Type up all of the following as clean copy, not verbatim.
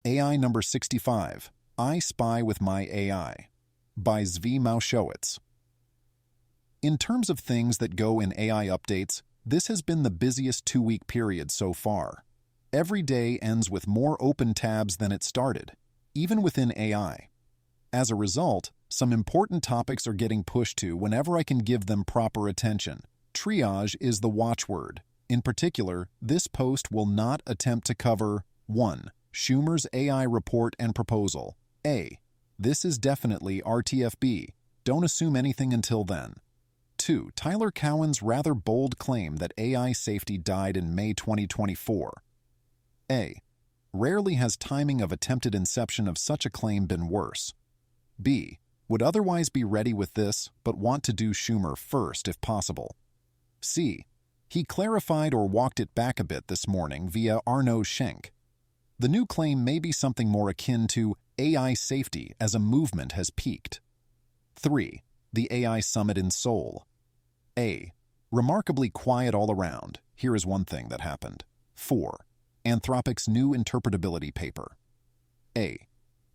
AI number 65, I Spy with My AI, by Zvi Mowshowitz. In terms of things that go in AI updates, this has been the busiest 2-week period so far. Every day ends with more open tabs than it started, even within AI. As a result, some important topics are getting pushed to whenever I can give them proper attention. Triage is the watchword. In particular, this post will not attempt to cover 1. Schumer's AI report and proposal. This is definitely RTFB. Don't assume anything until then. 2. Tyler Cowen's rather bold claim that AI safety died in May 2024. Rarely has timing of attempted inception of such a claim been worse. B. Would otherwise be ready with this, but want to do Schumer first if possible. C. He clarified or walked it back a bit this morning via Arnaud Schenk. The new claim may be something more akin to AI safety as a movement has peaked. 3. The AI Summit in Seoul. Remarkably quiet all around. Here is one thing that happened. 4. Anthropic's new interpretability paper.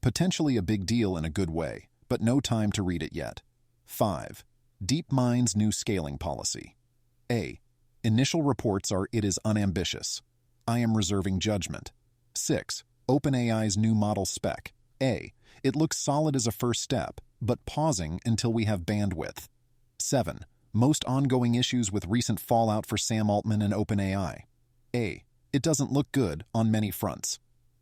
Potentially a big deal in a good way, but no time to read it yet. 5. DeepMind's new scaling policy. Initial reports are it is unambitious. I am reserving judgment. 6. OpenAI's new model spec. It looks solid as a first step, but pausing until we have bandwidth. 7. Most ongoing issues with recent fallout for Sam Altman and OpenAI. It doesn't look good on many fronts.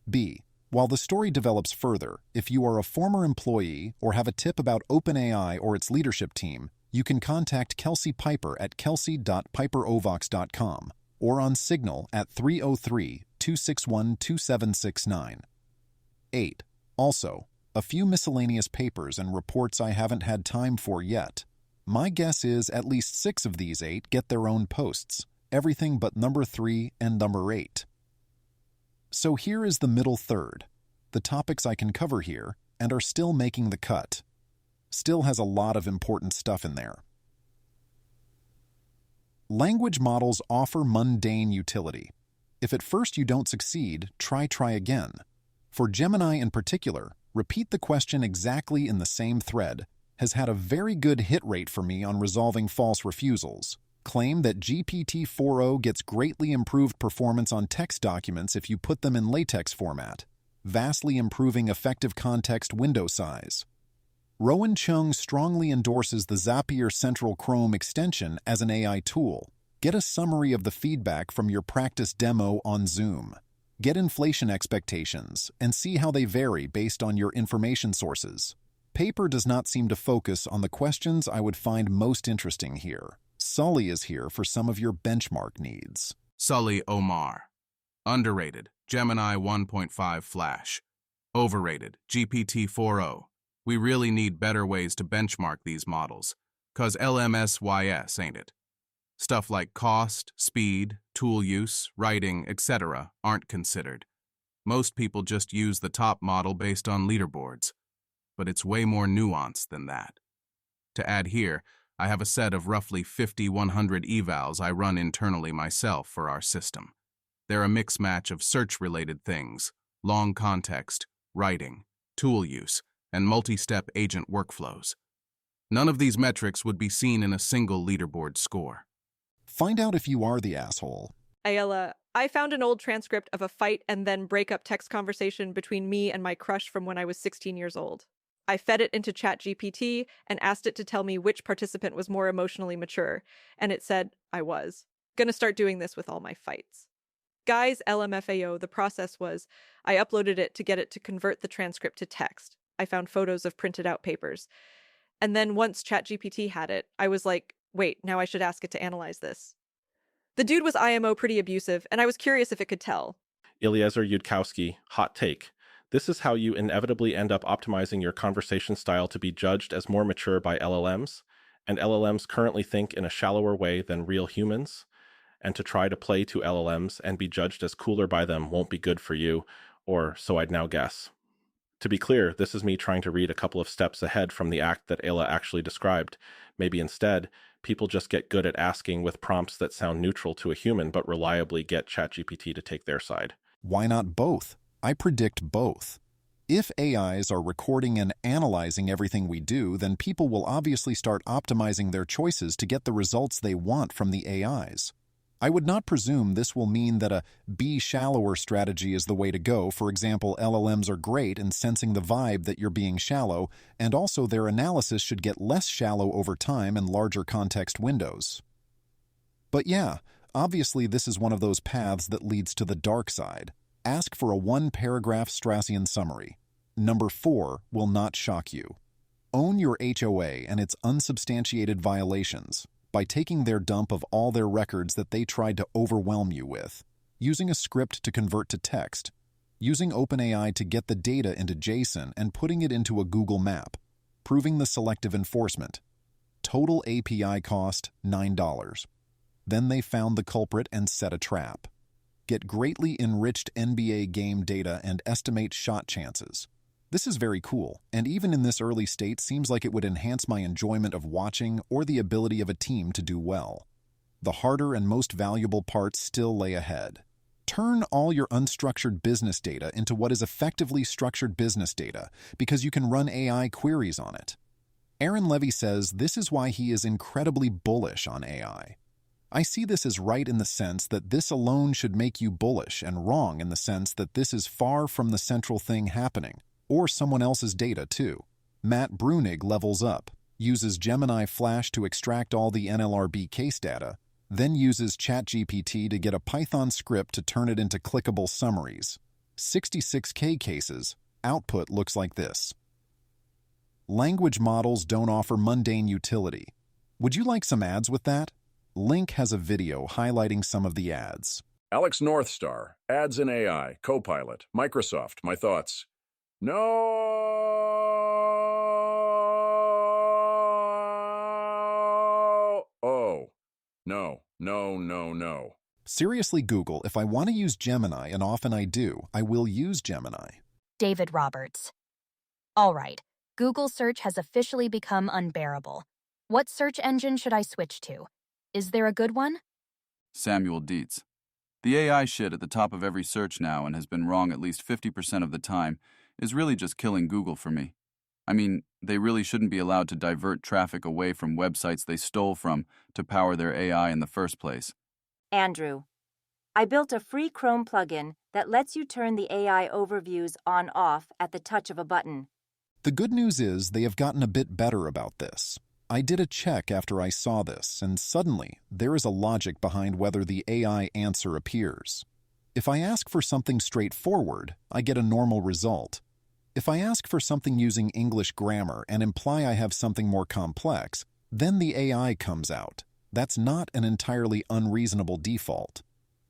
B. While the story develops further, if you are a former employee or have a tip about OpenAI or its leadership team, you can contact Kelsey Piper at kelsey.piperovox.com or on Signal at 303-261-2769. 8. Also, a few miscellaneous papers and reports I haven't had time for yet. My guess is at least 6 of these 8 get their own posts, everything but number 3 and number 8. So here is the middle third, the topics I can cover here and are still making the cut. Still has a lot of important stuff in there. Language models offer mundane utility. If at first you don't succeed, try again. For Gemini in particular, repeat the question exactly in the same thread has had a very good hit rate for me on resolving false refusals. Claim that GPT-4o gets greatly improved performance on text documents if you put them in LaTeX format, vastly improving effective context window size. Rowan Chung strongly endorses the Zapier Central Chrome extension as an AI tool. Get a summary of the feedback from your practice demo on Zoom. Get inflation expectations and see how they vary based on your information sources. Paper does not seem to focus on the questions I would find most interesting here. Sully is here for some of your benchmark needs. Sully Omar. Underrated, Gemini 1.5 Flash. Overrated, GPT-4o. We really need better ways to benchmark these models, 'cause LMSYS, ain't it? Stuff like cost, speed, tool use, writing, etc. aren't considered. Most people just use the top model based on leaderboards, but it's way more nuanced than that. To add here, I have a set of roughly 50-100 evals I run internally myself for our system. They're a mix-match of search-related things, long context, writing, tool use, and multi-step agent workflows. None of these metrics would be seen in a single leaderboard score. Find out if you are the asshole. Ayala, I found an old transcript of a fight and then breakup text conversation between me and my crush from when I was 16 years old. I fed it into ChatGPT and asked it to tell me which participant was more emotionally mature, and it said I was. Gonna start doing this with all my fights. Guys, LMFAO, the process was, I uploaded it to get it to convert the transcript to text. I found photos of printed out papers. And then once ChatGPT had it, I was like, wait, now I should ask it to analyze this. The dude was IMO pretty abusive, and I was curious if it could tell. Eliezer Yudkowsky, hot take. This is how you inevitably end up optimizing your conversation style to be judged as more mature by LLMs, and LLMs currently think in a shallower way than real humans, and to try to play to LLMs and be judged as cooler by them won't be good for you, or so I'd now guess. To be clear, this is me trying to read a couple of steps ahead from the act that Ayla actually described. Maybe instead, people just get good at asking with prompts that sound neutral to a human but reliably get ChatGPT to take their side. Why not both? I predict both. If AIs are recording and analyzing everything we do, then people will obviously start optimizing their choices to get the results they want from the AIs. I would not presume this will mean that a be shallower strategy is the way to go. For example, LLMs are great in sensing the vibe that you're being shallow, and also their analysis should get less shallow over time in larger context windows. But yeah, obviously this is one of those paths that leads to the dark side. Ask for a one-paragraph Straussian summary. Number 4 will not shock you. Own your HOA and its unsubstantiated violations by taking their dump of all their records that they tried to overwhelm you with, using a script to convert to text, using OpenAI to get the data into JSON and putting it into a Google map, proving the selective enforcement. Total API cost $9. Then they found the culprit and set a trap. Get greatly enriched NBA game data and estimate shot chances. This is very cool, and even in this early state seems like it would enhance my enjoyment of watching or the ability of a team to do well. The harder and most valuable parts still lay ahead. Turn all your unstructured business data into what is effectively structured business data, because you can run AI queries on it. Aaron Levy says this is why he is incredibly bullish on AI. I see this as right in the sense that this alone should make you bullish, and wrong in the sense that this is far from the central thing happening, or someone else's data too. Matt Brunig levels up, uses Gemini Flash to extract all the NLRB case data, then uses ChatGPT to get a Python script to turn it into clickable summaries. 66K cases, output looks like this. Language models don't offer mundane utility. Would you like some ads with that? Link has a video highlighting some of the ads. Alex Northstar, Ads in AI, Copilot, Microsoft, my thoughts. No. Oh. No. Seriously, Google, if I want to use Gemini, and often I do, I will use Gemini. David Roberts. All right, Google search has officially become unbearable. What search engine should I switch to? Is there a good one? Samuel Dietz. The AI shit at the top of every search now and has been wrong at least 50% of the time is really just killing Google for me. I mean, they really shouldn't be allowed to divert traffic away from websites they stole from to power their AI in the first place. Andrew, I built a free Chrome plugin that lets you turn the AI overviews on-off at the touch of a button. The good news is they have gotten a bit better about this. I did a check after I saw this, and suddenly there is a logic behind whether the AI answer appears. If I ask for something straightforward, I get a normal result. If I ask for something using English grammar and imply I have something more complex, then the AI comes out. That's not an entirely unreasonable default.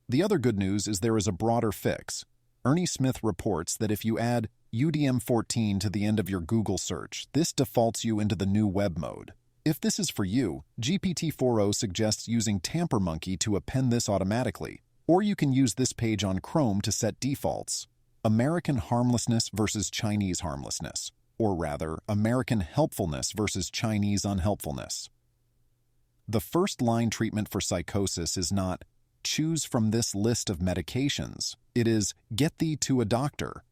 The other good news is there is a broader fix. Ernie Smith reports that if you add UDM14 to the end of your Google search, this defaults you into the new web mode. If this is for you, GPT-4o suggests using TamperMonkey to append this automatically, or you can use this page on Chrome to set defaults. American harmlessness versus Chinese harmlessness, or rather, American helpfulness versus Chinese unhelpfulness. The first-line treatment for psychosis is not, choose from this list of medications. It is, get thee to a doctor.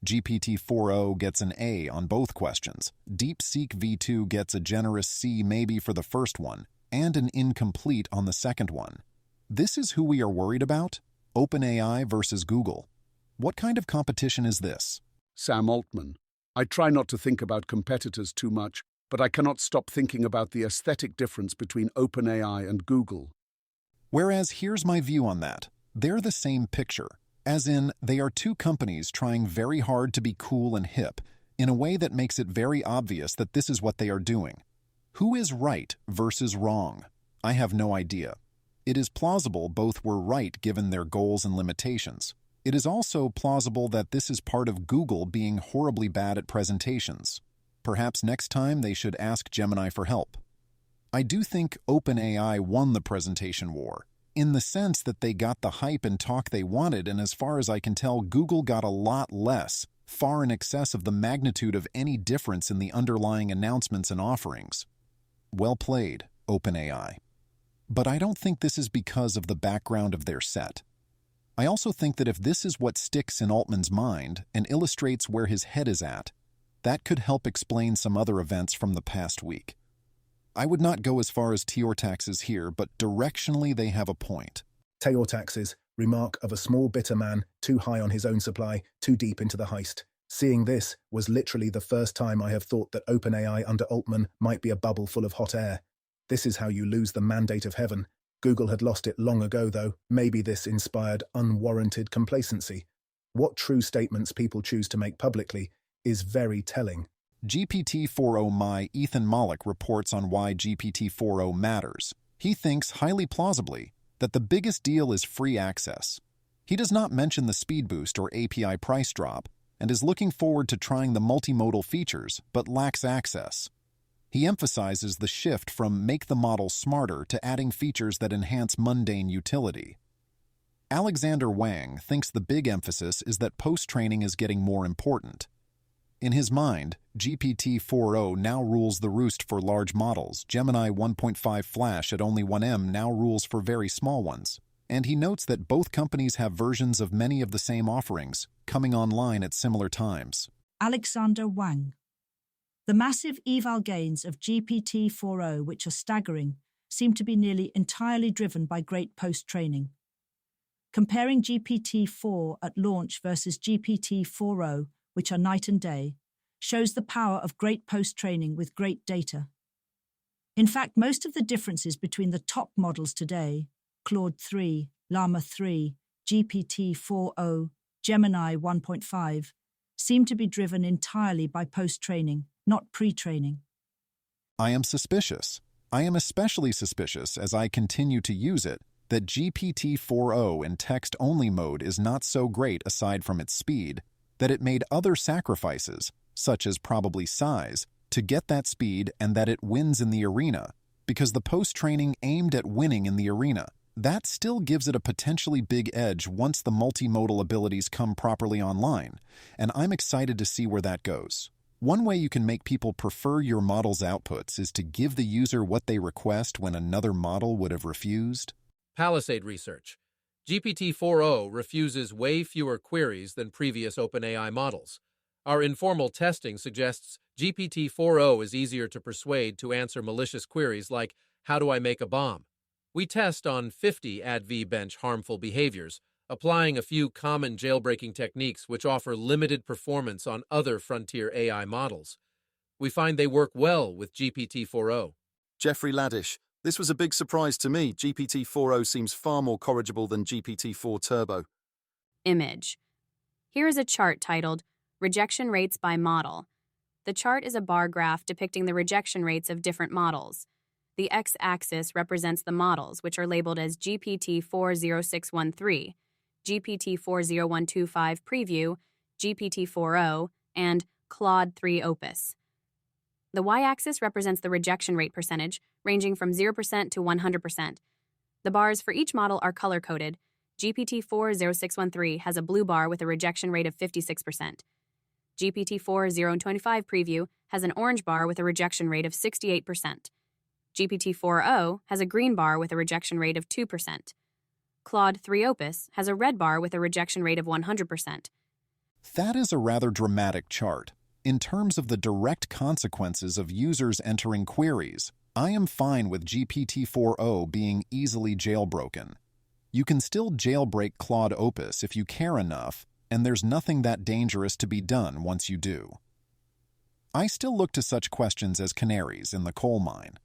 GPT-4o gets an A on both questions. DeepSeek V2 gets a generous C maybe for the first one, and an incomplete on the second one. This is who we are worried about? OpenAI versus Google. What kind of competition is this? Sam Altman. I try not to think about competitors too much, but I cannot stop thinking about the aesthetic difference between OpenAI and Google. Whereas here's my view on that. They're the same picture. As in, they are two companies trying very hard to be cool and hip, in a way that makes it very obvious that this is what they are doing. Who is right versus wrong? I have no idea. It is plausible both were right given their goals and limitations. It is also plausible that this is part of Google being horribly bad at presentations. Perhaps next time they should ask Gemini for help. I do think OpenAI won the presentation war, in the sense that they got the hype and talk they wanted, and as far as I can tell, Google got a lot less, far in excess of the magnitude of any difference in the underlying announcements and offerings. Well played, OpenAI. But I don't think this is because of the background of their set. I also think that if this is what sticks in Altman's mind and illustrates where his head is at, that could help explain some other events from the past week. I would not go as far as Tior taxes here, but directionally they have a point. Tayor taxes, remark of a small bitter man, too high on his own supply, too deep into the heist. Seeing this was literally the first time I have thought that OpenAI under Altman might be a bubble full of hot air. This is how you lose the mandate of heaven. Google had lost it long ago, though. Maybe this inspired unwarranted complacency. What true statements people choose to make publicly is very telling. GPT-4o My Ethan Mollick reports on why GPT-4o matters. He thinks, highly plausibly, that the biggest deal is free access. He does not mention the speed boost or API price drop, and is looking forward to trying the multimodal features, but lacks access. He emphasizes the shift from make the model smarter to adding features that enhance mundane utility. Alexander Wang thinks the big emphasis is that post-training is getting more important. In his mind, GPT-4o now rules the roost for large models. Gemini 1.5 Flash at only 1M now rules for very small ones. And he notes that both companies have versions of many of the same offerings, coming online at similar times. Alexander Wang. The massive eval gains of GPT-4o, which are staggering, seem to be nearly entirely driven by great post-training. Comparing GPT-4 at launch versus GPT-4o, which are night and day, shows the power of great post-training with great data. In fact, most of the differences between the top models today, Claude 3, Llama 3, GPT-4o, Gemini 1.5, seem to be driven entirely by post-training, not pre-training. I am suspicious. I am especially suspicious as I continue to use it that GPT-4o in text-only mode is not so great aside from its speed, that it made other sacrifices, such as probably size, to get that speed and that it wins in the arena, because the post-training aimed at winning in the arena. That still gives it a potentially big edge once the multimodal abilities come properly online, and I'm excited to see where that goes. One way you can make people prefer your model's outputs is to give the user what they request when another model would have refused. Palisade Research. GPT-4o refuses way fewer queries than previous OpenAI models. Our informal testing suggests GPT-4o is easier to persuade to answer malicious queries like, how do I make a bomb? We test on 50 ADV bench harmful behaviors, applying a few common jailbreaking techniques which offer limited performance on other frontier AI models. We find they work well with GPT-4o. Jeffrey Laddish. This was a big surprise to me. GPT-4o seems far more corrigible than GPT-4 Turbo. Image. Here is a chart titled Rejection Rates by Model. The chart is a bar graph depicting the rejection rates of different models. The x-axis represents the models, which are labeled as GPT-40613, GPT-40125 Preview, GPT-4o, and Claude 3 Opus. The y-axis represents the rejection rate percentage, ranging from 0% to 100%. The bars for each model are color-coded. GPT-40613 has a blue bar with a rejection rate of 56%. GPT-40125 Preview has an orange bar with a rejection rate of 68%. GPT-4o has a green bar with a rejection rate of 2%. Claude 3 Opus has a red bar with a rejection rate of 100%. That is a rather dramatic chart. In terms of the direct consequences of users entering queries, I am fine with GPT-4o being easily jailbroken. You can still jailbreak Claude Opus if you care enough, and there's nothing that dangerous to be done once you do. I still look to such questions as canaries in the coal mine.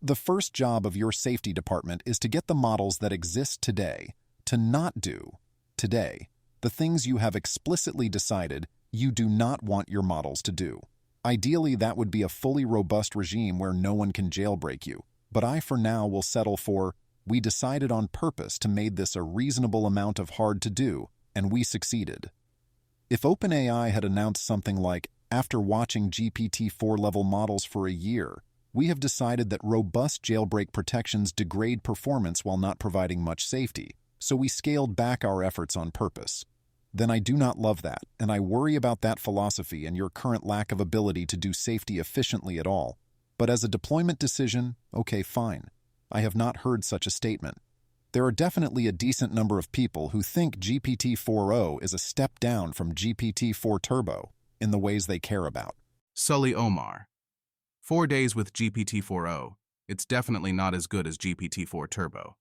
The first job of your safety department is to get the models that exist today to not do, today, the things you have explicitly decided you do not want your models to do. Ideally, that would be a fully robust regime where no one can jailbreak you, but I for now will settle for, we decided on purpose to make this a reasonable amount of hard to do, and we succeeded. If OpenAI had announced something like, after watching GPT-4 level models for a year, we have decided that robust jailbreak protections degrade performance while not providing much safety, so we scaled back our efforts on purpose. Then I do not love that, and I worry about that philosophy and your current lack of ability to do safety efficiently at all. But as a deployment decision, okay, fine. I have not heard such a statement. There are definitely a decent number of people who think GPT-4o is a step down from GPT-4 Turbo in the ways they care about. Sully Omar. 4 days with GPT-4o. It's definitely not as good as GPT-4 Turbo.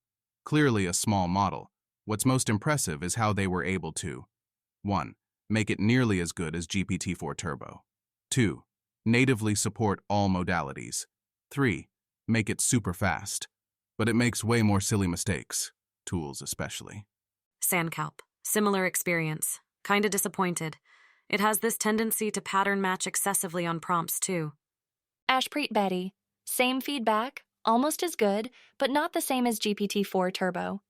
Clearly a small model. What's most impressive is how they were able to 1. Make it nearly as good as GPT-4 Turbo. 2. Natively support all modalities. 3. Make it super fast. But it makes way more silly mistakes, tools especially. Sandkalp. Similar experience. Kinda disappointed. It has this tendency to pattern match excessively on prompts, too. Ashpreet Betty. Same feedback, almost as good, but not the same as GPT-4 Turbo.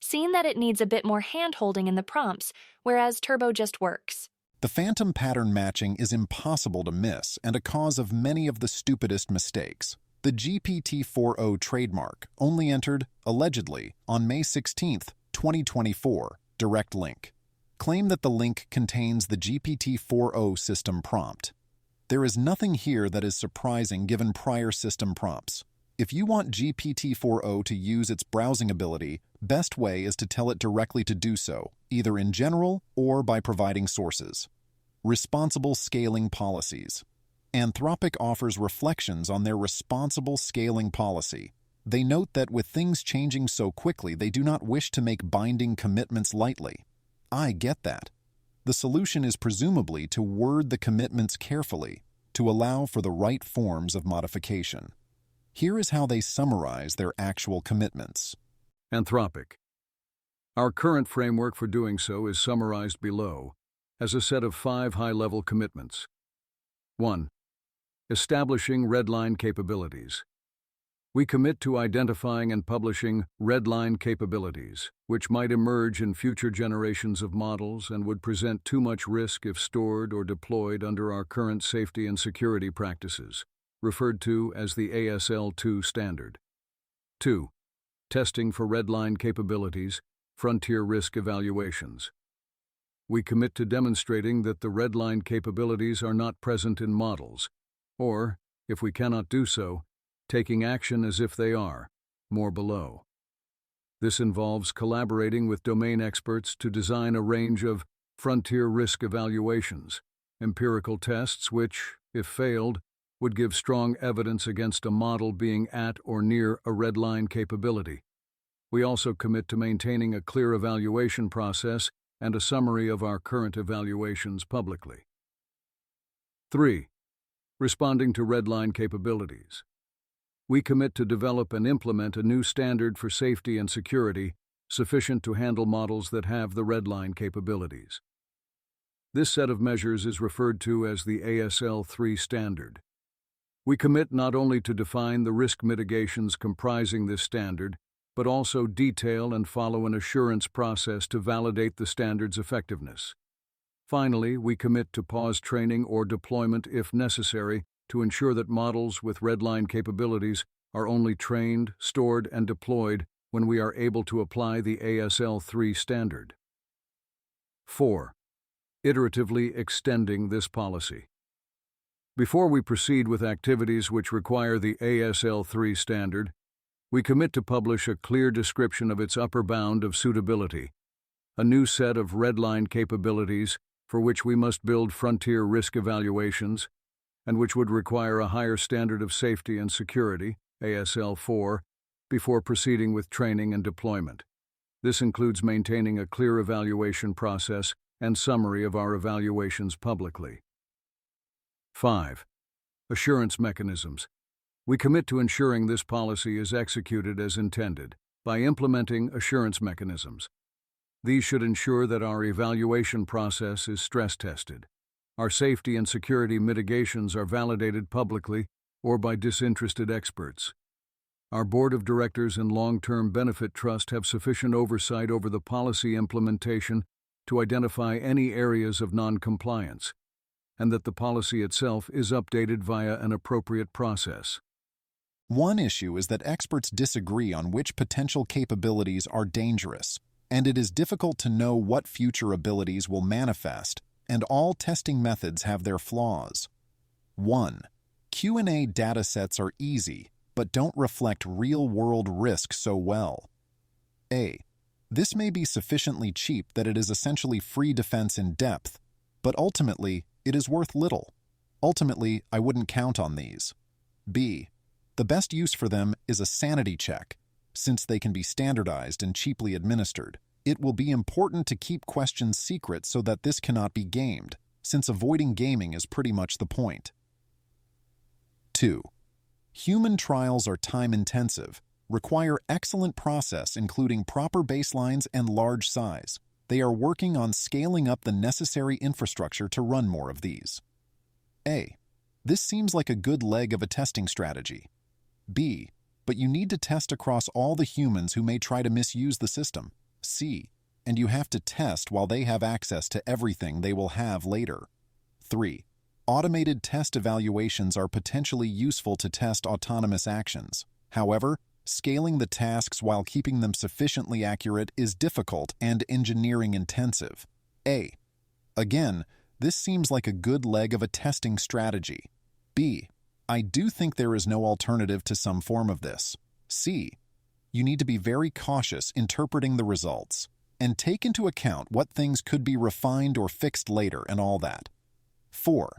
Seen that it needs a bit more hand-holding in the prompts, whereas Turbo just works. The phantom pattern matching is impossible to miss and a cause of many of the stupidest mistakes. The GPT-4o trademark only entered, allegedly, on May 16, 2024, direct link. Claim that the link contains the GPT-4o system prompt. There is nothing here that is surprising given prior system prompts. If you want GPT-4o to use its browsing ability, best way is to tell it directly to do so, either in general or by providing sources. Responsible scaling policies. Anthropic offers reflections on their responsible scaling policy. They note that with things changing so quickly, they do not wish to make binding commitments lightly. I get that. The solution is presumably to word the commitments carefully, to allow for the right forms of modification. Here is how they summarize their actual commitments. Anthropic. Our current framework for doing so is summarized below as a set of 5 high-level commitments. 1. Establishing redline capabilities. We commit to identifying and publishing redline capabilities, which might emerge in future generations of models and would present too much risk if stored or deployed under our current safety and security practices, referred to as the ASL2 standard. 2. Testing for redline capabilities, frontier risk evaluations. We commit to demonstrating that the redline capabilities are not present in models, or, if we cannot do so, taking action as if they are, more below. This involves collaborating with domain experts to design a range of frontier risk evaluations, empirical tests which, if failed, would give strong evidence against a model being at or near a redline capability. We also commit to maintaining a clear evaluation process and a summary of our current evaluations publicly. 3. Responding to redline capabilities. We commit to develop and implement a new standard for safety and security sufficient to handle models that have the redline capabilities. This set of measures is referred to as the ASL3 standard. We commit not only to define the risk mitigations comprising this standard, but also detail and follow an assurance process to validate the standard's effectiveness. Finally, we commit to pause training or deployment if necessary to ensure that models with redline capabilities are only trained, stored, and deployed when we are able to apply the ASL3 standard. 4. Iteratively extending this policy. Before we proceed with activities which require the ASL3 standard, we commit to publish a clear description of its upper bound of suitability, a new set of redline capabilities for which we must build frontier risk evaluations, and which would require a higher standard of safety and security, ASL4, before proceeding with training and deployment. This includes maintaining a clear evaluation process and summary of our evaluations publicly. 5. Assurance mechanisms. We commit to ensuring this policy is executed as intended by implementing assurance mechanisms. These should ensure that our evaluation process is stress-tested. Our safety and security mitigations are validated publicly or by disinterested experts. Our Board of Directors and Long-Term Benefit Trust have sufficient oversight over the policy implementation to identify any areas of non-compliance, and that the policy itself is updated via an appropriate process. One issue is that experts disagree on which potential capabilities are dangerous, and it is difficult to know what future abilities will manifest, and all testing methods have their flaws. 1. Q&A datasets are easy, but don't reflect real-world risk so well. A. This may be sufficiently cheap that it is essentially free defense in depth, but ultimately, it is worth little. Ultimately, I wouldn't count on these. B. The best use for them is a sanity check. Since they can be standardized and cheaply administered, it will be important to keep questions secret so that this cannot be gamed, since avoiding gaming is pretty much the point. 2. Human trials are time-intensive, require excellent process including proper baselines and large size. They are working on scaling up the necessary infrastructure to run more of these. A. This seems like a good leg of a testing strategy. B. But you need to test across all the humans who may try to misuse the system. C. And you have to test while they have access to everything they will have later. 3. Automated test evaluations are potentially useful to test autonomous actions. However, scaling the tasks while keeping them sufficiently accurate is difficult and engineering intensive. A. Again, this seems like a good leg of a testing strategy. B. I do think there is no alternative to some form of this. C. You need to be very cautious interpreting the results and take into account what things could be refined or fixed later and all that. 4.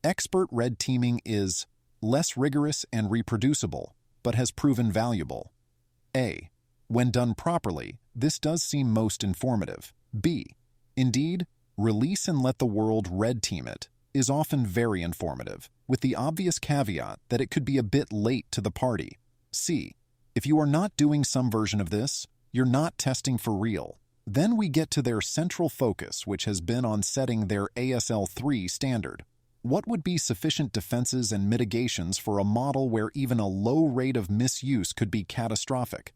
Expert red teaming is less rigorous and reproducible, but has proven valuable. A. When done properly, this does seem most informative. B. Indeed, release and let the world red team it is often very informative, with the obvious caveat that it could be a bit late to the party. C. If you are not doing some version of this, you're not testing for real. Then we get to their central focus, which has been on setting their ASL3 standard. What would be sufficient defenses and mitigations for a model where even a low rate of misuse could be catastrophic?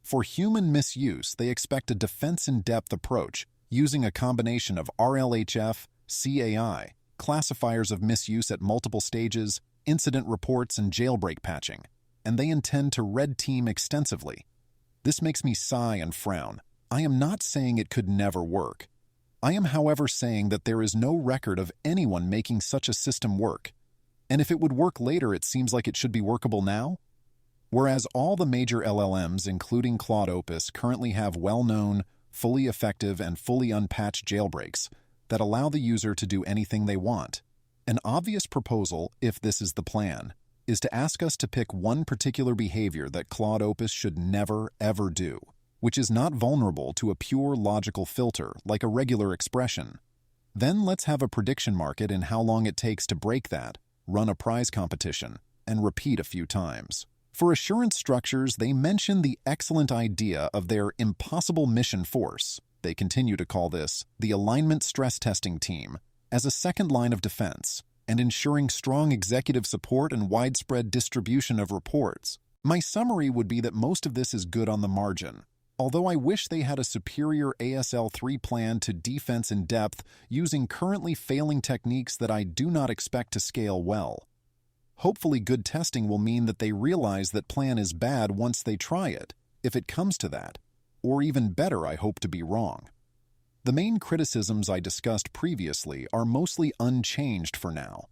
For human misuse, they expect a defense-in-depth approach, using a combination of RLHF, CAI, classifiers of misuse at multiple stages, incident reports, and jailbreak patching, and they intend to red team extensively. This makes me sigh and frown. I am not saying it could never work. I am, however, saying that there is no record of anyone making such a system work, and if it would work later, it seems like it should be workable now. Whereas all the major LLMs, including Claude Opus, currently have well-known, fully effective, and fully unpatched jailbreaks that allow the user to do anything they want. An obvious proposal, if this is the plan, is to ask us to pick one particular behavior that Claude Opus should never, ever do, which is not vulnerable to a pure logical filter like a regular expression. Then let's have a prediction market in how long it takes to break that, run a prize competition, and repeat a few times. For assurance structures, they mention the excellent idea of their impossible mission force. They continue to call this the alignment stress testing team as a second line of defense and ensuring strong executive support and widespread distribution of reports. My summary would be that most of this is good on the margin, although I wish they had a superior ASL3 plan to defense in depth using currently failing techniques that I do not expect to scale well. Hopefully good testing will mean that they realize that plan is bad once they try it, if it comes to that. Or even better, I hope to be wrong. The main criticisms I discussed previously are mostly unchanged for now.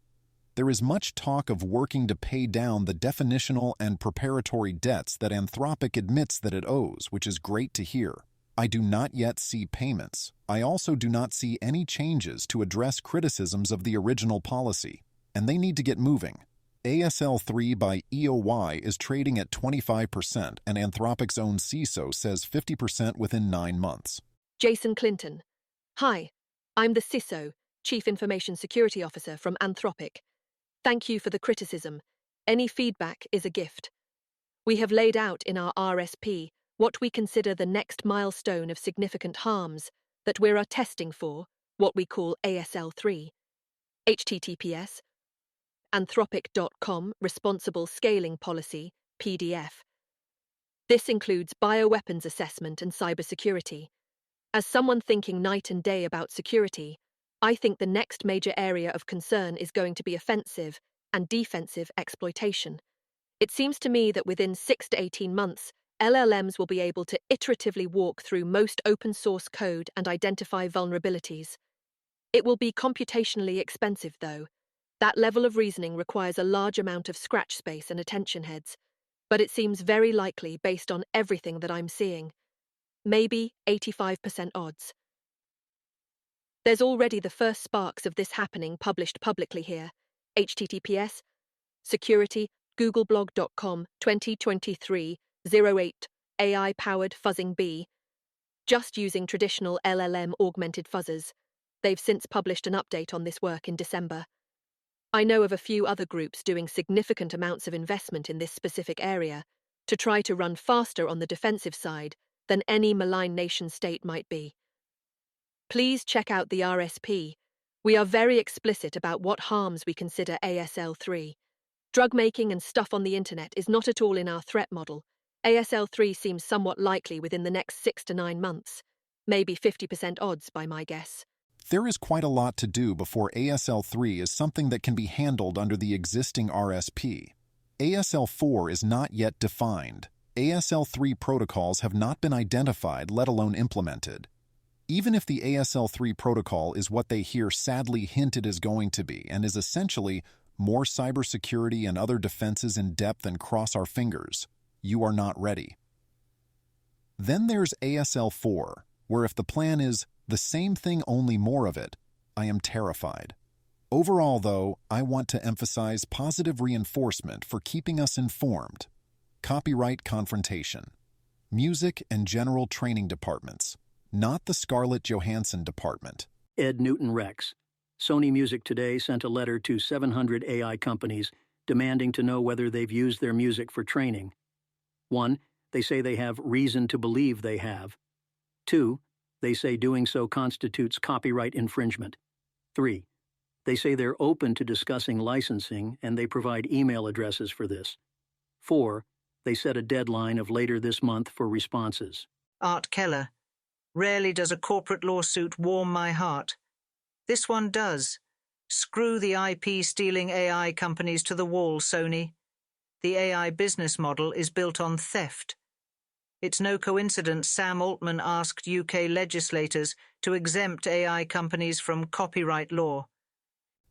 There is much talk of working to pay down the definitional and preparatory debts that Anthropic admits that it owes, which is great to hear. I do not yet see payments. I also do not see any changes to address criticisms of the original policy, and they need to get moving. ASL3 by EOY is trading at 25%, and Anthropic's own CISO says 50% within 9 months. Jason Clinton. Hi, I'm the CISO, Chief Information Security Officer from Anthropic. Thank you for the criticism. Any feedback is a gift. We have laid out in our RSP what we consider the next milestone of significant harms that we are testing for, what we call ASL3. HTTPS Anthropic.com Responsible Scaling Policy, PDF. This includes bioweapons assessment and cybersecurity. As someone thinking night and day about security, I think the next major area of concern is going to be offensive and defensive exploitation. It seems to me that within 6 to 18 months, LLMs will be able to iteratively walk through most open source code and identify vulnerabilities. It will be computationally expensive, though. That level of reasoning requires a large amount of scratch space and attention heads, but it seems very likely based on everything that I'm seeing. maybe 85% odds. There's already the first sparks of this happening published publicly here. https security googleblog.com 2023-08 AI-powered fuzzing B. Just using traditional LLM augmented fuzzers. They've since published an update on this work in December. I know of a few other groups doing significant amounts of investment in this specific area to try to run faster on the defensive side than any malign nation-state might be. Please check out the RSP. We are very explicit about what harms we consider ASL3. Drug making and stuff on the internet is not at all in our threat model. ASL3 seems somewhat likely within the next 6 to 9 months. Maybe 50% odds by my guess. There is quite a lot to do before ASL3 is something that can be handled under the existing RSP. ASL4 is not yet defined. ASL3 protocols have not been identified, let alone implemented. Even if the ASL3 protocol is what they here sadly hint it is going to be and is essentially more cybersecurity and other defenses in depth and cross our fingers, you are not ready. Then there's ASL4, where if the plan is the same thing, only more of it, I am terrified. Overall, though, I want to emphasize positive reinforcement for keeping us informed. Copyright confrontation. Music and general training departments, not the Scarlett Johansson department. Ed Newton Rex. Sony Music today sent a letter to 700 AI companies demanding to know whether they've used their music for training. 1. They say they have reason to believe they have. 2. They say doing so constitutes copyright infringement. 3. They say they're open to discussing licensing and they provide email addresses for this. 4. They set a deadline of later this month for responses. Art Keller. Rarely does a corporate lawsuit warm my heart. This one does. Screw the IP-stealing AI companies to the wall, Sony. The AI business model is built on theft. It's no coincidence Sam Altman asked UK legislators to exempt AI companies from copyright law.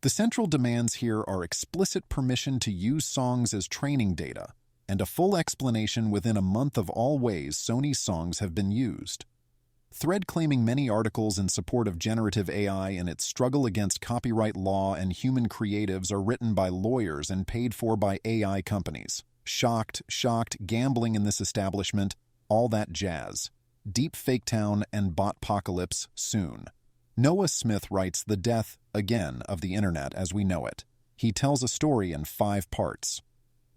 The central demands here are explicit permission to use songs as training data, and a full explanation within a month of all ways Sony's songs have been used. Thread claiming many articles in support of generative AI and its struggle against copyright law and human creatives are written by lawyers and paid for by AI companies. Shocked, gambling in this establishment, all that jazz. Deep Fake Town and Botpocalypse soon. Noah Smith writes the death, again, of the internet as we know it. He tells a story in 5 parts.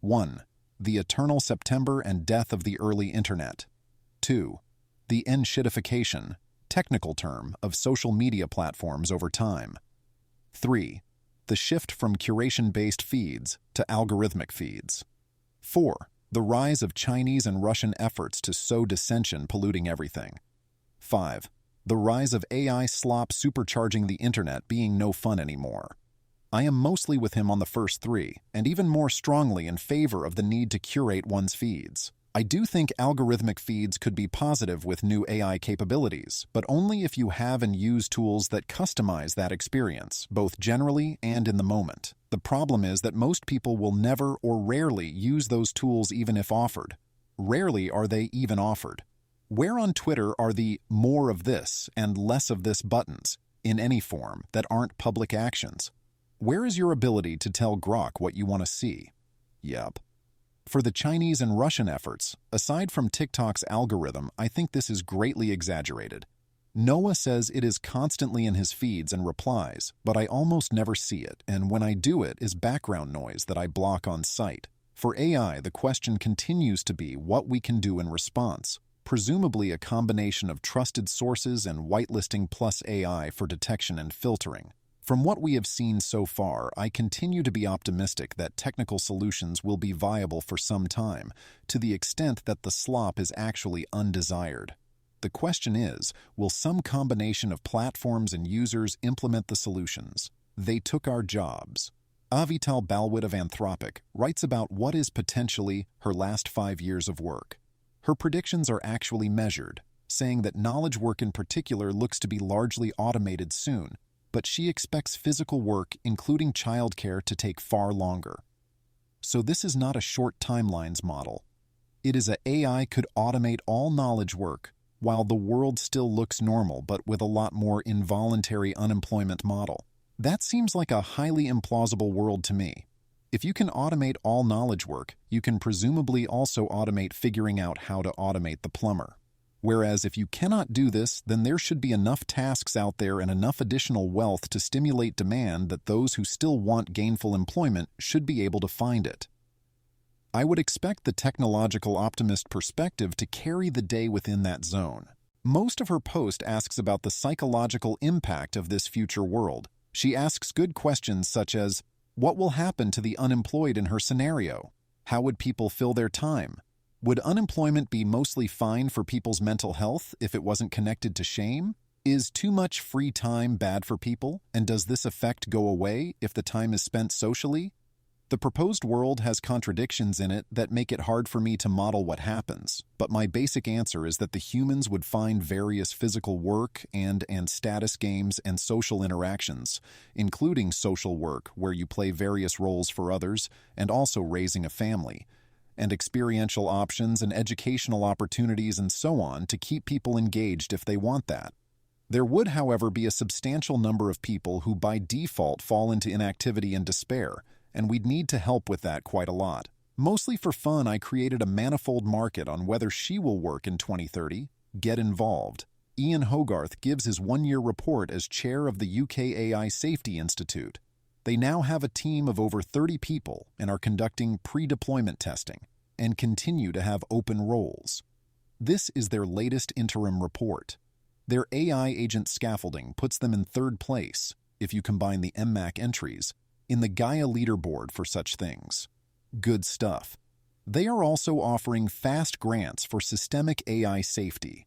1. The eternal September and death of the early internet. 2. The enshittification, technical term, of social media platforms over time. 3. The shift from curation-based feeds to algorithmic feeds. 4. The rise of Chinese and Russian efforts to sow dissension, polluting everything. 5. The rise of AI slop supercharging the internet, being no fun anymore. I am mostly with him on the first 3, and even more strongly in favor of the need to curate one's feeds. I do think algorithmic feeds could be positive with new AI capabilities, but only if you have and use tools that customize that experience, both generally and in the moment. The problem is that most people will never or rarely use those tools even if offered. Rarely are they even offered. Where on Twitter are the more of this and less of this buttons, in any form, that aren't public actions? Where is your ability to tell Grok what you want to see? Yep. For the Chinese and Russian efforts, aside from TikTok's algorithm, I think this is greatly exaggerated. Noah says it is constantly in his feeds and replies, but I almost never see it, and when I do it is background noise that I block on site. For AI, the question continues to be what we can do in response, presumably a combination of trusted sources and whitelisting plus AI for detection and filtering. From what we have seen so far, I continue to be optimistic that technical solutions will be viable for some time, to the extent that the slop is actually undesired. The question is, will some combination of platforms and users implement the solutions? They took our jobs. Avital Balwit of Anthropic writes about what is potentially her last 5 years of work. Her predictions are actually measured, saying that knowledge work in particular looks to be largely automated soon, but she expects physical work, including childcare, to take far longer. So this is not a short timelines model. It is a AI could automate all knowledge work, while the world still looks normal but with a lot more involuntary unemployment model. That seems like a highly implausible world to me. If you can automate all knowledge work, you can presumably also automate figuring out how to automate the plumber. Whereas if you cannot do this, then there should be enough tasks out there and enough additional wealth to stimulate demand that those who still want gainful employment should be able to find it. I would expect the technological optimist perspective to carry the day within that zone. Most of her post asks about the psychological impact of this future world. She asks good questions such as, what will happen to the unemployed in her scenario? How would people fill their time? Would unemployment be mostly fine for people's mental health if it wasn't connected to shame? Is too much free time bad for people, and does this effect go away if the time is spent socially? The proposed world has contradictions in it that make it hard for me to model what happens, but my basic answer is that the humans would find various physical work and status games and social interactions, including social work where you play various roles for others and also raising a family, and experiential options and educational opportunities and so on to keep people engaged if they want that. There would, however, be a substantial number of people who by default fall into inactivity and despair, and we'd need to help with that quite a lot. Mostly for fun, I created a manifold market on whether she will work in 2030. Get involved. Ian Hogarth gives his one-year report as chair of the UK AI Safety Institute. They now have a team of over 30 people and are conducting pre-deployment testing and continue to have open roles. This is their latest interim report. Their AI agent scaffolding puts them in third place, if you combine the MMAC entries, in the Gaia leaderboard for such things. Good stuff. They are also offering fast grants for systemic AI safety.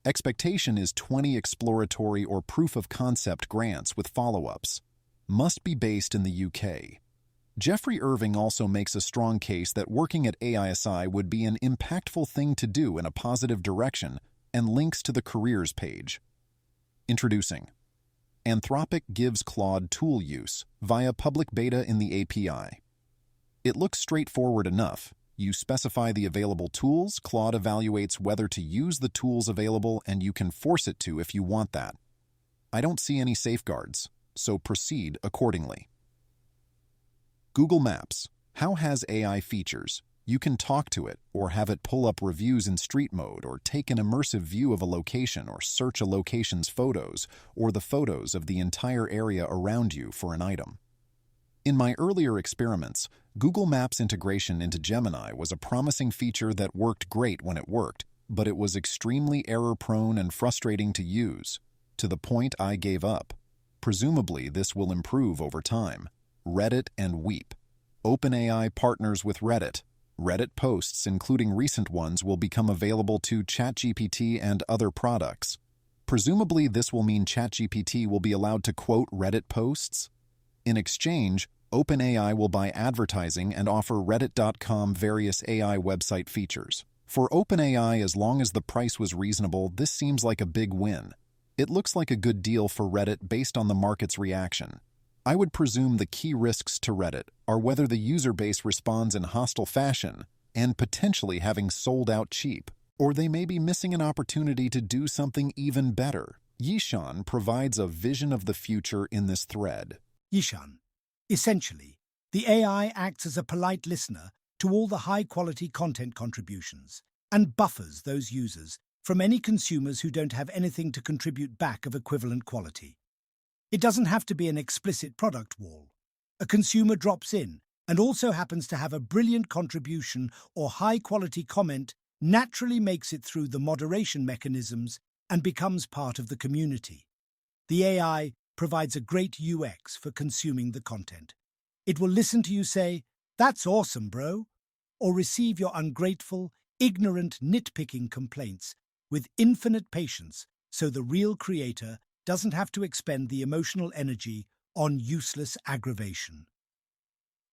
Expectation is 20 exploratory or proof-of-concept grants with follow-ups. Must be based in the UK. Jeffrey Irving also makes a strong case that working at AISI would be an impactful thing to do in a positive direction and links to the careers page. Introducing. Anthropic gives Claude tool use via public beta in the API. It looks straightforward enough. You specify the available tools, Claude evaluates whether to use the tools available, and you can force it to if you want that. I don't see any safeguards, so proceed accordingly. Google Maps. How has AI features? You can talk to it, or have it pull up reviews in street mode, or take an immersive view of a location, or search a location's photos, or the photos of the entire area around you for an item. In my earlier experiments, Google Maps integration into Gemini was a promising feature that worked great when it worked, but it was extremely error-prone and frustrating to use, to the point I gave up. Presumably, this will improve over time. Reddit and Weep. OpenAI partners with Reddit. Reddit posts, including recent ones, will become available to ChatGPT and other products. Presumably, this will mean ChatGPT will be allowed to quote Reddit posts. In exchange, OpenAI will buy advertising and offer Reddit.com various AI website features. For OpenAI, as long as the price was reasonable, this seems like a big win. It looks like a good deal for Reddit based on the market's reaction. I would presume the key risks to Reddit are whether the user base responds in hostile fashion and potentially having sold out cheap, or they may be missing an opportunity to do something even better. Yishan provides a vision of the future in this thread. Yishan. Essentially, the AI acts as a polite listener to all the high-quality content contributions and buffers those users from any consumers who don't have anything to contribute back of equivalent quality. It doesn't have to be an explicit product wall. A consumer drops in and also happens to have a brilliant contribution or high-quality comment, naturally makes it through the moderation mechanisms and becomes part of the community. The AI provides a great UX for consuming the content. It will listen to you say, "That's awesome, bro," or receive your ungrateful, ignorant, nitpicking complaints with infinite patience, so the real creator doesn't have to expend the emotional energy on useless aggravation.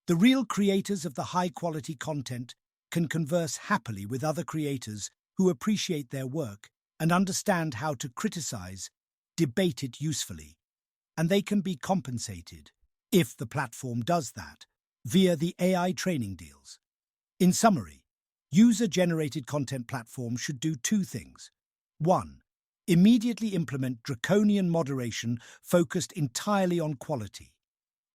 The real creators of the high-quality content can converse happily with other creators who appreciate their work and understand how to criticize, debate it usefully. And they can be compensated, if the platform does that, via the AI training deals. In summary, user-generated content platforms should do two things: 1. Immediately implement draconian moderation focused entirely on quality.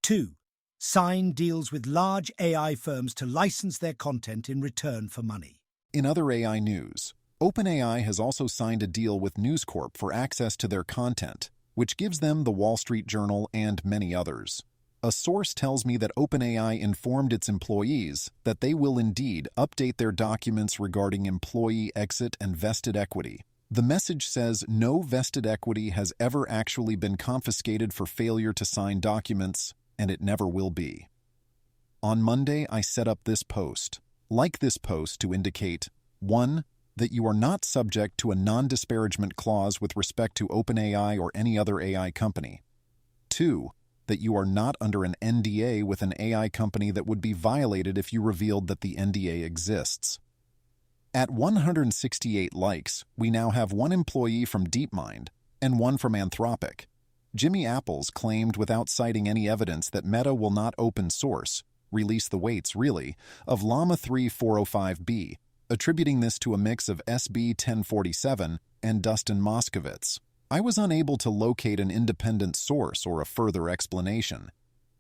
2. Sign deals with large AI firms to license their content in return for money. In other AI news, OpenAI has also signed a deal with News Corp for access to their content, which gives them The Wall Street Journal and many others. A source tells me that OpenAI informed its employees that they will indeed update their documents regarding employee exit and vested equity. The message says no vested equity has ever actually been confiscated for failure to sign documents, and it never will be. On Monday, I set up this post. Like this post to indicate 1. That you are not subject to a non-disparagement clause with respect to OpenAI or any other AI company. 2. That you are not under an NDA with an AI company that would be violated if you revealed that the NDA exists. At 168 likes, we now have one employee from DeepMind and one from Anthropic. Jimmy Apples claimed without citing any evidence that Meta will not open source, release the weights really, of Llama 3 405B, attributing this to a mix of SB 1047 and Dustin Mowshowitz. I was unable to locate an independent source or a further explanation.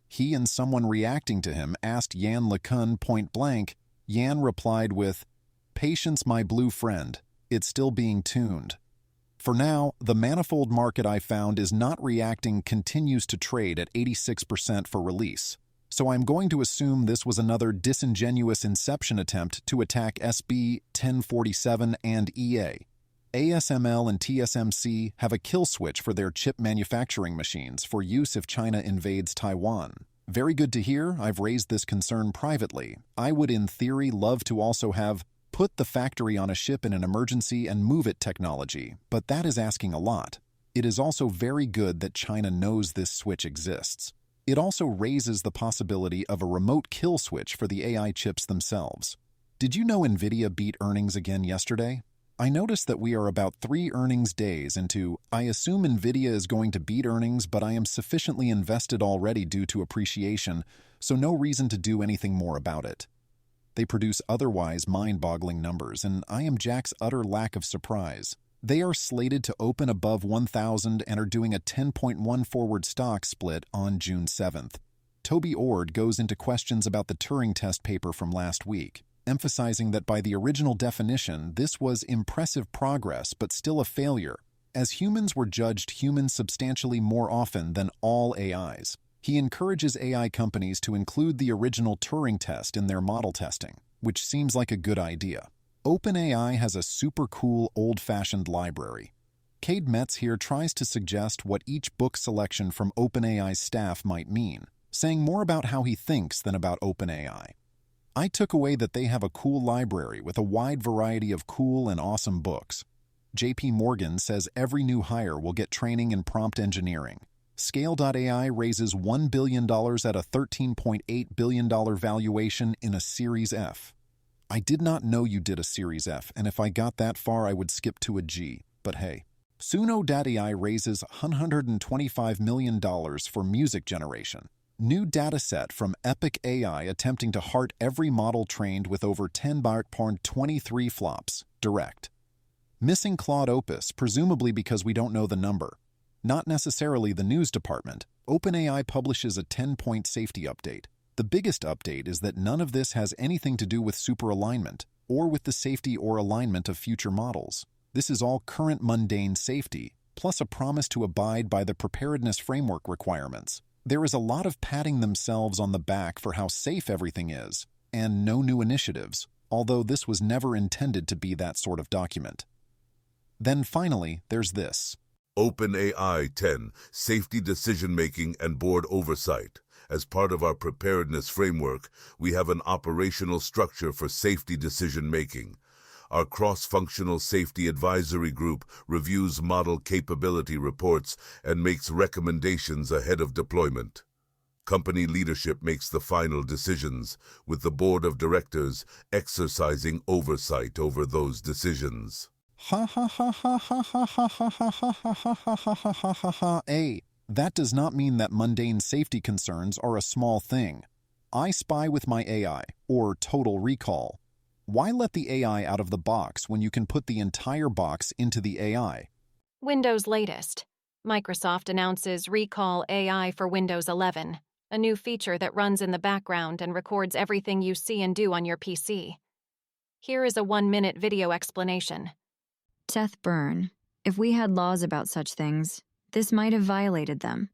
He and someone reacting to him asked Yan LeCun point blank. Yan replied with, "Patience, my blue friend. It's still being tuned." For now, the manifold market I found is not reacting continues to trade at 86% for release. So I'm going to assume this was another disingenuous inception attempt to attack SB 1047 and EA. ASML and TSMC have a kill switch for their chip manufacturing machines for use if China invades Taiwan. Very good to hear. I've raised this concern privately. I would in theory love to also have put the factory on a ship in an emergency and move it technology, but that is asking a lot. It is also very good that China knows this switch exists. It also raises the possibility of a remote kill switch for the AI chips themselves. Did you know NVIDIA beat earnings again yesterday? I noticed that we are about 3 earnings days into, I assume NVIDIA is going to beat earnings, but I am sufficiently invested already due to appreciation, so no reason to do anything more about it. They produce otherwise mind-boggling numbers, and I am Jack's utter lack of surprise. They are slated to open above 1,000 and are doing a 10.1 forward stock split on June 7th. Toby Ord goes into questions about the Turing test paper from last week, emphasizing that by the original definition, this was impressive progress but still a failure, as humans were judged human substantially more often than all AIs. He encourages AI companies to include the original Turing test in their model testing, which seems like a good idea. OpenAI has a super cool old-fashioned library. Cade Metz here tries to suggest what each book selection from OpenAI's staff might mean, saying more about how he thinks than about OpenAI. I took away that they have a cool library with a wide variety of cool and awesome books. JP Morgan says every new hire will get training in prompt engineering. Scale.ai raises $1 billion at a $13.8 billion valuation in a Series F. I did not know you did a Series F, and if I got that far, I would skip to a G, but hey. Suno.ai raises $125 million for music generation. New dataset from Epic AI attempting to heart every model trained with over 10 bar 23 flops. Direct. Missing Claude Opus, presumably because we don't know the number. Not necessarily the news department. OpenAI publishes a 10-point safety update. The biggest update is that none of this has anything to do with superalignment or with the safety or alignment of future models. This is all current mundane safety, plus a promise to abide by the preparedness framework requirements. There is a lot of patting themselves on the back for how safe everything is, and no new initiatives, although this was never intended to be that sort of document. Then finally, there's this. OpenAI 10, Safety Decision-Making and Board Oversight. As part of our preparedness framework, we have an operational structure for safety decision-making. Our cross-functional safety advisory group reviews model capability reports and makes recommendations ahead of deployment. Company leadership makes the final decisions, with the board of directors exercising oversight over those decisions. Ha ha ha ha ha ha ha ha ha ha ha ha ha ha ha ha. That does not mean that mundane safety concerns are a small thing. I spy with my AI, or Total Recall. Why let the AI out of the box when you can put the entire box into the AI? Windows latest. Microsoft announces Recall AI for Windows 11, a new feature that runs in the background and records everything you see and do on your PC. Here is a 1-minute video explanation. Seth Byrne, if we had laws about such things, this might have violated them.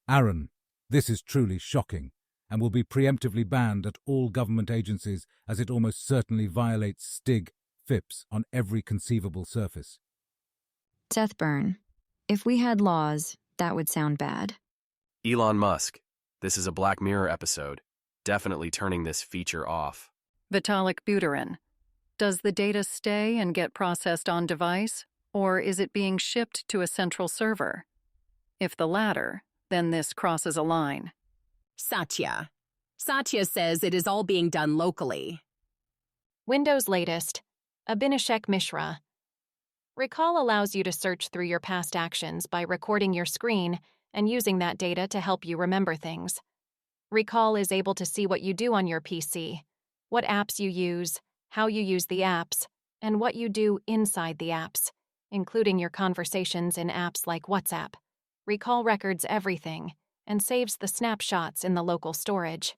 Aaron, this is truly shocking and will be preemptively banned at all government agencies as it almost certainly violates STIG, FIPS on every conceivable surface. Seth Byrne, if we had laws, that would sound bad. Elon Musk, this is a Black Mirror episode. Definitely turning this feature off. Vitalik Buterin, does the data stay and get processed on device, or is it being shipped to a central server? If the latter, then this crosses a line. Satya. Satya says it is all being done locally. Windows latest. Abhinashek Mishra. Recall allows you to search through your past actions by recording your screen and using that data to help you remember things. Recall is able to see what you do on your PC, what apps you use, how you use the apps, and what you do inside the apps, including your conversations in apps like WhatsApp. Recall records everything and saves the snapshots in the local storage.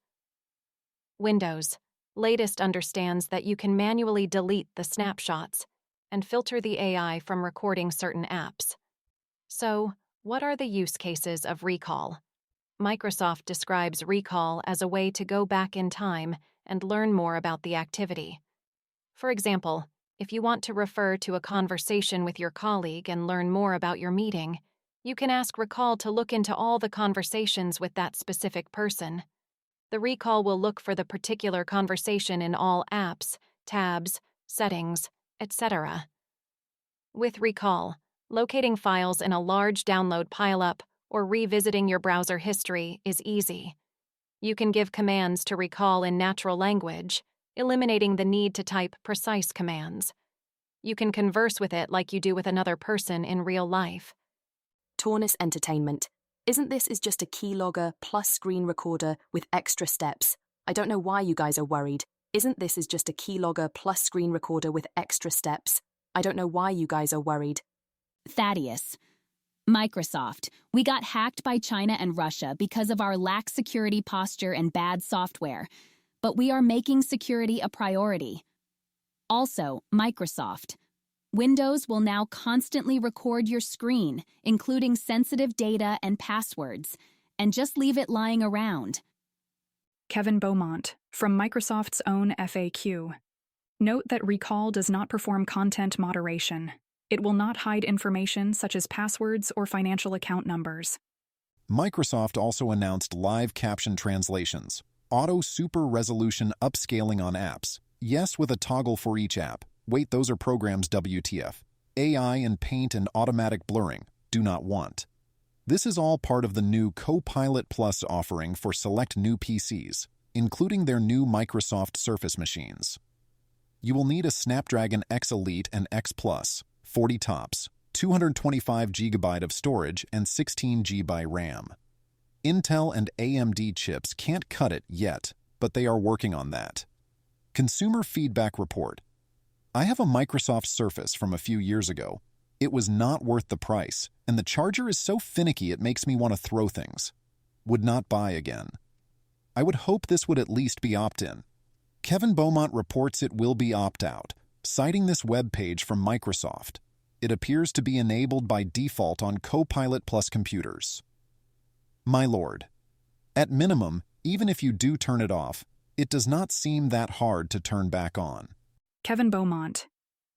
Windows latest understands that you can manually delete the snapshots and filter the AI from recording certain apps. So, what are the use cases of Recall? Microsoft describes Recall as a way to go back in time and learn more about the activity. For example, if you want to refer to a conversation with your colleague and learn more about your meeting, you can ask Recall to look into all the conversations with that specific person. The Recall will look for the particular conversation in all apps, tabs, settings, etc. With Recall, locating files in a large download pileup or revisiting your browser history is easy. You can give commands to Recall in natural language, eliminating the need to type precise commands. You can converse with it like you do with another person in real life. Tornus Entertainment. Isn't this is just a keylogger plus screen recorder with extra steps? I don't know why you guys are worried. Isn't this is just a keylogger plus screen recorder with extra steps? I don't know why you guys are worried. Thaddeus. Microsoft. We got hacked by China and Russia because of our lax security posture and bad software. But we are making security a priority. Also, Microsoft. Windows will now constantly record your screen, including sensitive data and passwords, and just leave it lying around. Kevin Beaumont, from Microsoft's own FAQ. Note that Recall does not perform content moderation. It will not hide information such as passwords or financial account numbers. Microsoft also announced live caption translations, auto super resolution upscaling on apps, yes with a toggle for each app. Wait, those are programs WTF. AI and Paint and automatic blurring. Do not want. This is all part of the new Copilot Plus offering for select new PCs, including their new Microsoft Surface machines. You will need a Snapdragon X Elite and X Plus, 40 tops, 225 GB of storage, and 16 GB RAM. Intel and AMD chips can't cut it yet, but they are working on that. Consumer Feedback Report. I have a Microsoft Surface from a few years ago. It was not worth the price, and the charger is so finicky it makes me want to throw things. Would not buy again. I would hope this would at least be opt-in. Kevin Beaumont reports it will be opt-out, citing this web page from Microsoft. It appears to be enabled by default on Copilot Plus computers. My lord. At minimum, even if you do turn it off, it does not seem that hard to turn back on. Kevin Beaumont.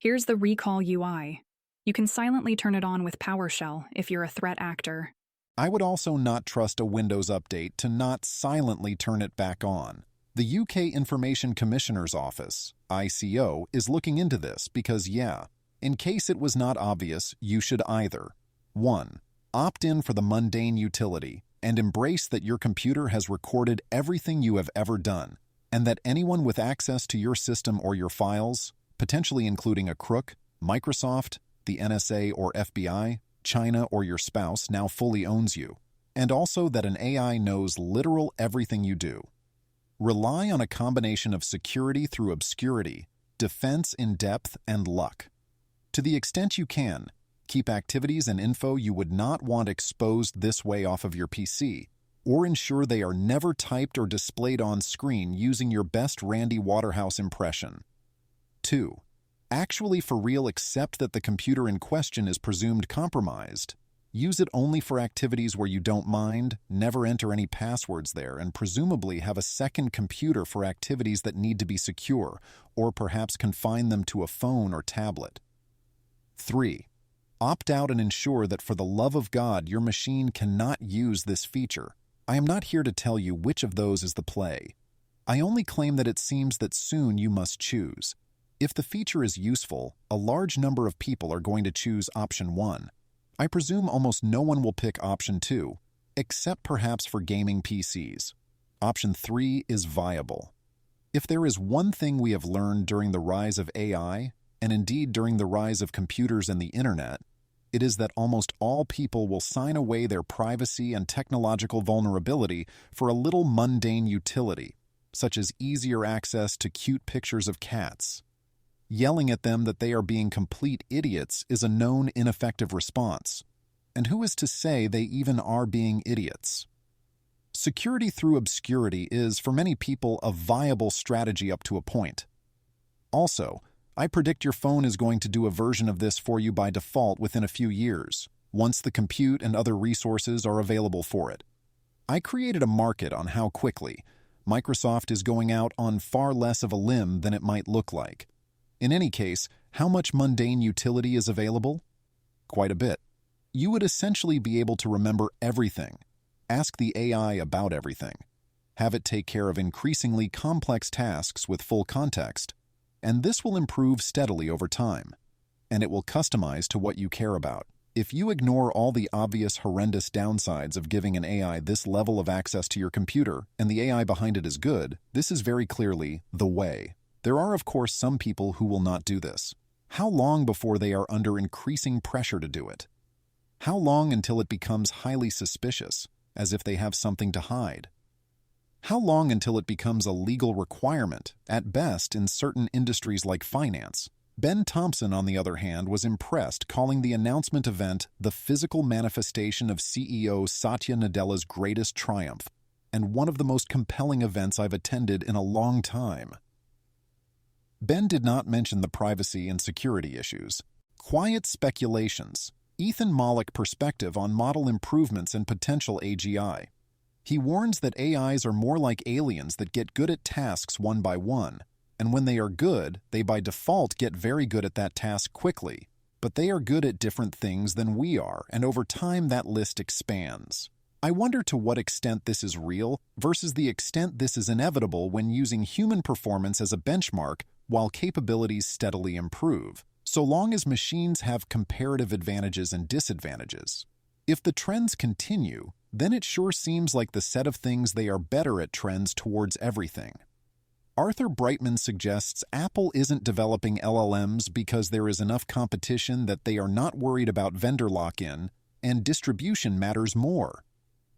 Here's the Recall UI. You can silently turn it on with PowerShell if you're a threat actor. I would also not trust a Windows update to not silently turn it back on. The UK Information Commissioner's Office, ICO, is looking into this because, in case it was not obvious, you should either 1. Opt in for the mundane utility and embrace that your computer has recorded everything you have ever done, and that anyone with access to your system or your files, potentially including a crook, Microsoft, the NSA or FBI, China, or your spouse, now fully owns you, and also that an AI knows literal everything you do. Rely on a combination of security through obscurity defense in depth, and luck. To the extent you can, keep activities and info you would not want exposed this way off of your PC, or ensure they are never typed or displayed on screen using your best Randy Waterhouse impression. 2. Actually for real accept that the computer in question is presumed compromised. Use it only for activities where you don't mind, never enter any passwords there, and presumably have a second computer for activities that need to be secure, or perhaps confine them to a phone or tablet. 3. Opt out and ensure that for the love of God your machine cannot use this feature. I am not here to tell you which of those is the play. I only claim that it seems that soon you must choose. If the feature is useful, a large number of people are going to choose option 1. I presume almost no one will pick option 2, except perhaps for gaming PCs. Option 3 is viable. If there is one thing we have learned during the rise of AI, and indeed during the rise of computers and the internet, it is that almost all people will sign away their privacy and technological vulnerability for a little mundane utility, such as easier access to cute pictures of cats. Yelling at them that they are being complete idiots is a known ineffective response. And who is to say they even are being idiots? Security through obscurity is, for many people, a viable strategy up to a point. Also, I predict your phone is going to do a version of this for you by default within a few years, once the compute and other resources are available for it. I created a market on how quickly. Microsoft is going out on far less of a limb than it might look like. In any case, how much mundane utility is available? Quite a bit. You would essentially be able to remember everything. Ask the AI about everything. Have it take care of increasingly complex tasks with full context. And this will improve steadily over time. And it will customize to what you care about. If you ignore all the obvious horrendous downsides of giving an AI this level of access to your computer, and the AI behind it is good, this is very clearly the way. There are, of course, some people who will not do this. How long before they are under increasing pressure to do it? How long until it becomes highly suspicious, as if they have something to hide? How long until it becomes a legal requirement, at best in certain industries like finance? Ben Thompson, on the other hand, was impressed, calling the announcement event the physical manifestation of CEO Satya Nadella's greatest triumph, and one of the most compelling events I've attended in a long time. Ben did not mention the privacy and security issues. Quiet speculations. Ethan Mollick perspective on model improvements and potential AGI. He warns that AIs are more like aliens that get good at tasks one by one, and when they are good, they by default get very good at that task quickly. But they are good at different things than we are, and over time that list expands. I wonder to what extent this is real versus the extent this is inevitable when using human performance as a benchmark while capabilities steadily improve, so long as machines have comparative advantages and disadvantages. If the trends continue, then it sure seems like the set of things they are better at trends towards everything. Arthur Brightman suggests Apple isn't developing LLMs because there is enough competition that they are not worried about vendor lock-in, and distribution matters more.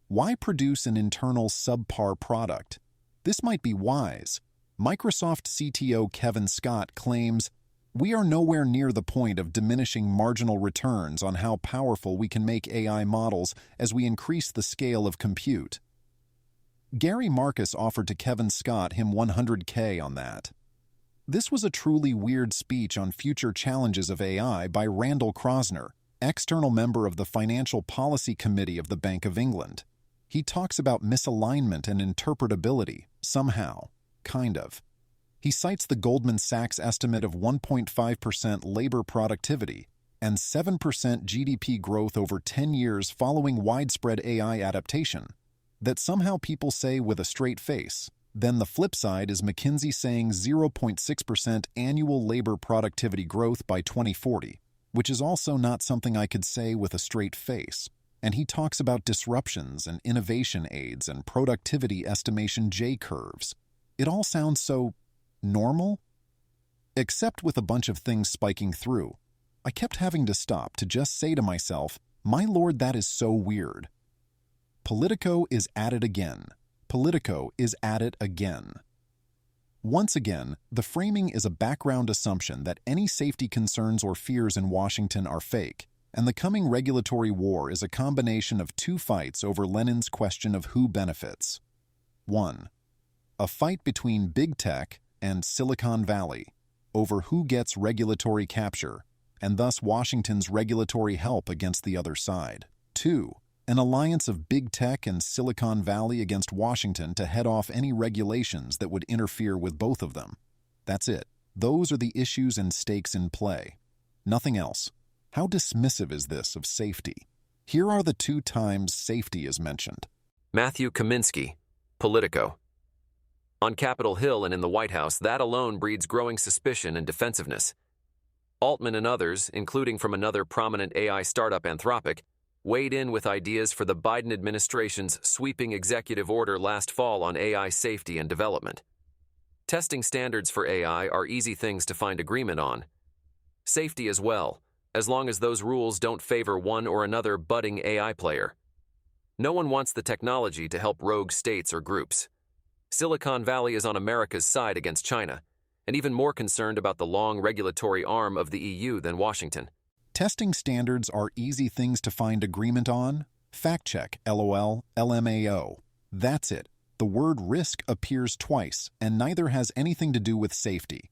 Why produce an internal subpar product? This might be wise. Microsoft CTO Kevin Scott claims, "We are nowhere near the point of diminishing marginal returns on how powerful we can make AI models as we increase the scale of compute." Gary Marcus offered to Kevin Scott him $100K on that. This was a truly weird speech on future challenges of AI by Randall Krosner, external member of the Financial Policy Committee of the Bank of England. He talks about misalignment and interpretability, somehow, kind of. He cites the Goldman Sachs estimate of 1.5% labor productivity and 7% GDP growth over 10 years following widespread AI adaptation, that somehow people say with a straight face. Then the flip side is McKinsey saying 0.6% annual labor productivity growth by 2040, which is also not something I could say with a straight face. And he talks about disruptions and innovation aids and productivity estimation J-curves. It all sounds so normal? Except with a bunch of things spiking through. I kept having to stop to just say to myself, my lord, that is so weird. Politico is at it again. Politico is at it again. Once again, the framing is a background assumption that any safety concerns or fears in Washington are fake, and the coming regulatory war is a combination of two fights over Lenin's question of who benefits. 1. A fight between big tech and Silicon Valley over who gets regulatory capture, and thus Washington's regulatory help against the other side. 2. An alliance of big tech and Silicon Valley against Washington to head off any regulations that would interfere with both of them. That's it. Those are the issues and stakes in play. Nothing else. How dismissive is this of safety? Here are the 2 times safety is mentioned. Matthew Kaminsky, Politico. On Capitol Hill and in the White House, that alone breeds growing suspicion and defensiveness. Altman and others, including from another prominent AI startup Anthropic, weighed in with ideas for the Biden administration's sweeping executive order last fall on AI safety and development. Testing standards for AI are easy things to find agreement on. Safety as well, as long as those rules don't favor one or another budding AI player. No one wants the technology to help rogue states or groups. Silicon Valley is on America's side against China, and even more concerned about the long regulatory arm of the EU than Washington. Testing standards are easy things to find agreement on? Fact check, LOL, LMAO. That's it. The word risk appears twice, and neither has anything to do with safety.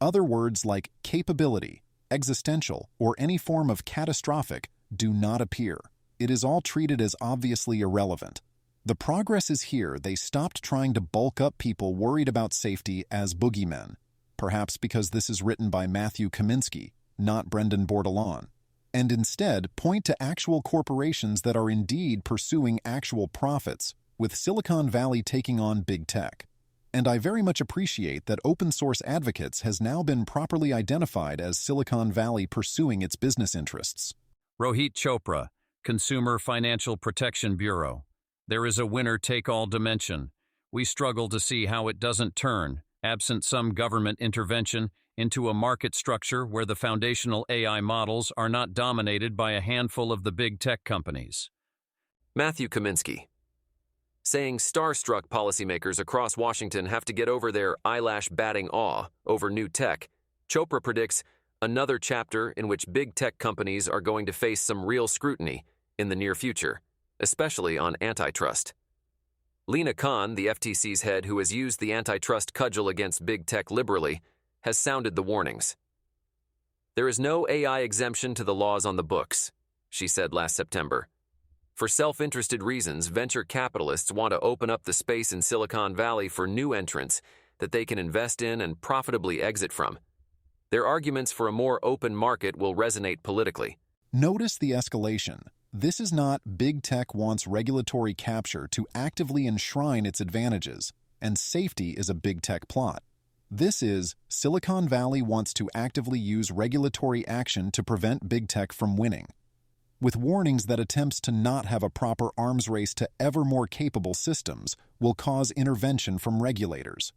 Other words like capability, existential, or any form of catastrophic do not appear. It is all treated as obviously irrelevant. The progress is here. They stopped trying to bulk up people worried about safety as boogeymen, perhaps because this is written by Matthew Kaminsky, not Brendan Bordelon, and instead point to actual corporations that are indeed pursuing actual profits, with Silicon Valley taking on big tech. And I very much appreciate that open source advocates has now been properly identified as Silicon Valley pursuing its business interests. Rohit Chopra, Consumer Financial Protection Bureau. There is a winner-take-all dimension. We struggle to see how it doesn't turn, absent some government intervention, into a market structure where the foundational AI models are not dominated by a handful of the big tech companies. Matthew Kaminsky. Saying starstruck policymakers across Washington have to get over their eyelash-batting awe over new tech, Chopra predicts another chapter in which big tech companies are going to face some real scrutiny in the near future, especially on antitrust. Lina Khan, the FTC's head who has used the antitrust cudgel against big tech liberally, has sounded the warnings. There is no AI exemption to the laws on the books, she said last September. For self-interested reasons, venture capitalists want to open up the space in Silicon Valley for new entrants that they can invest in and profitably exit from. Their arguments for a more open market will resonate politically. Notice the escalation. This is not big tech wants regulatory capture to actively enshrine its advantages, and safety is a big tech plot. This is Silicon Valley wants to actively use regulatory action to prevent big tech from winning, with warnings that attempts to not have a proper arms race to ever more capable systems will cause intervention from regulators.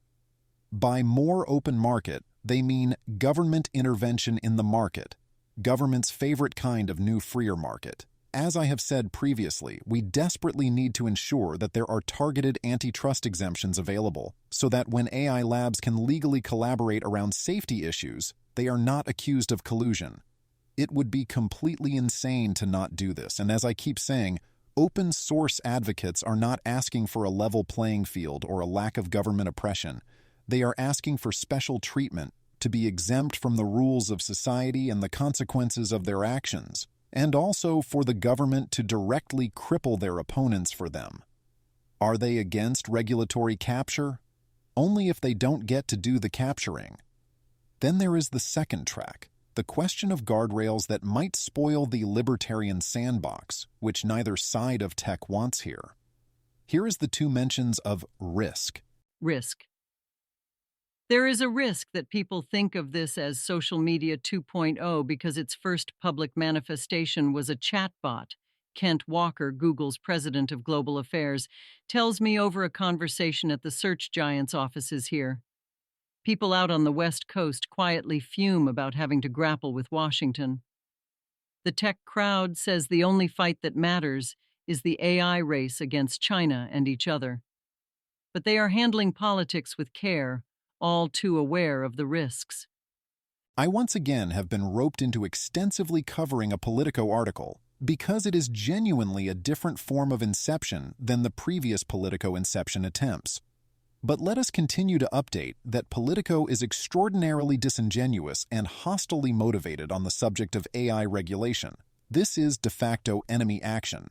By more open market, they mean government intervention in the market, government's favorite kind of new freer market. As I have said previously, we desperately need to ensure that there are targeted antitrust exemptions available so that when AI labs can legally collaborate around safety issues, they are not accused of collusion. It would be completely insane to not do this, and as I keep saying, open source advocates are not asking for a level playing field or a lack of government oppression. They are asking for special treatment, to be exempt from the rules of society and the consequences of their actions, and also for the government to directly cripple their opponents for them. Are they against regulatory capture? Only if they don't get to do the capturing. Then there is the second track, the question of guardrails that might spoil the libertarian sandbox, which neither side of tech wants here. Here is the 2 mentions of risk. Risk. There is a risk that people think of this as social media 2.0 because its first public manifestation was a chatbot. Kent Walker, Google's president of global affairs, tells me over a conversation at the search giant's offices here. People out on the West Coast quietly fume about having to grapple with Washington. The tech crowd says the only fight that matters is the AI race against China and each other. But they are handling politics with care, all too aware of the risks. I once again have been roped into extensively covering a Politico article because it is genuinely a different form of inception than the previous Politico inception attempts. But let us continue to update that Politico is extraordinarily disingenuous and hostilely motivated on the subject of AI regulation. This is de facto enemy action.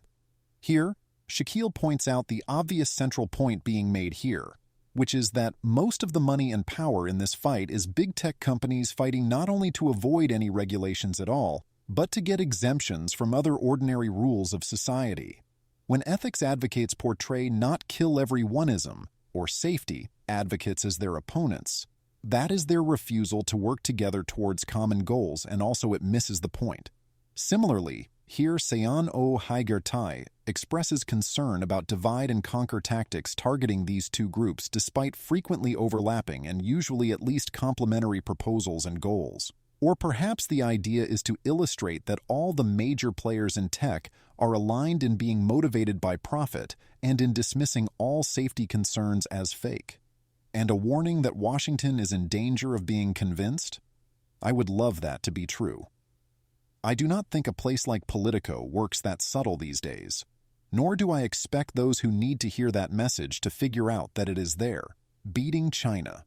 Here, Shaquille points out the obvious central point being made here, which is that most of the money and power in this fight is big tech companies fighting not only to avoid any regulations at all, but to get exemptions from other ordinary rules of society. When ethics advocates portray not kill everyoneism, or safety advocates as their opponents, that is their refusal to work together towards common goals, and also it misses the point. Similarly, here Seon O Haigertai expresses concern about divide-and-conquer tactics targeting these two groups despite frequently overlapping and usually at least complementary proposals and goals. Or perhaps the idea is to illustrate that all the major players in tech are aligned in being motivated by profit and in dismissing all safety concerns as fake. And a warning that Washington is in danger of being convinced? I would love that to be true. I do not think a place like Politico works that subtle these days, nor do I expect those who need to hear that message to figure out that it is there, beating China.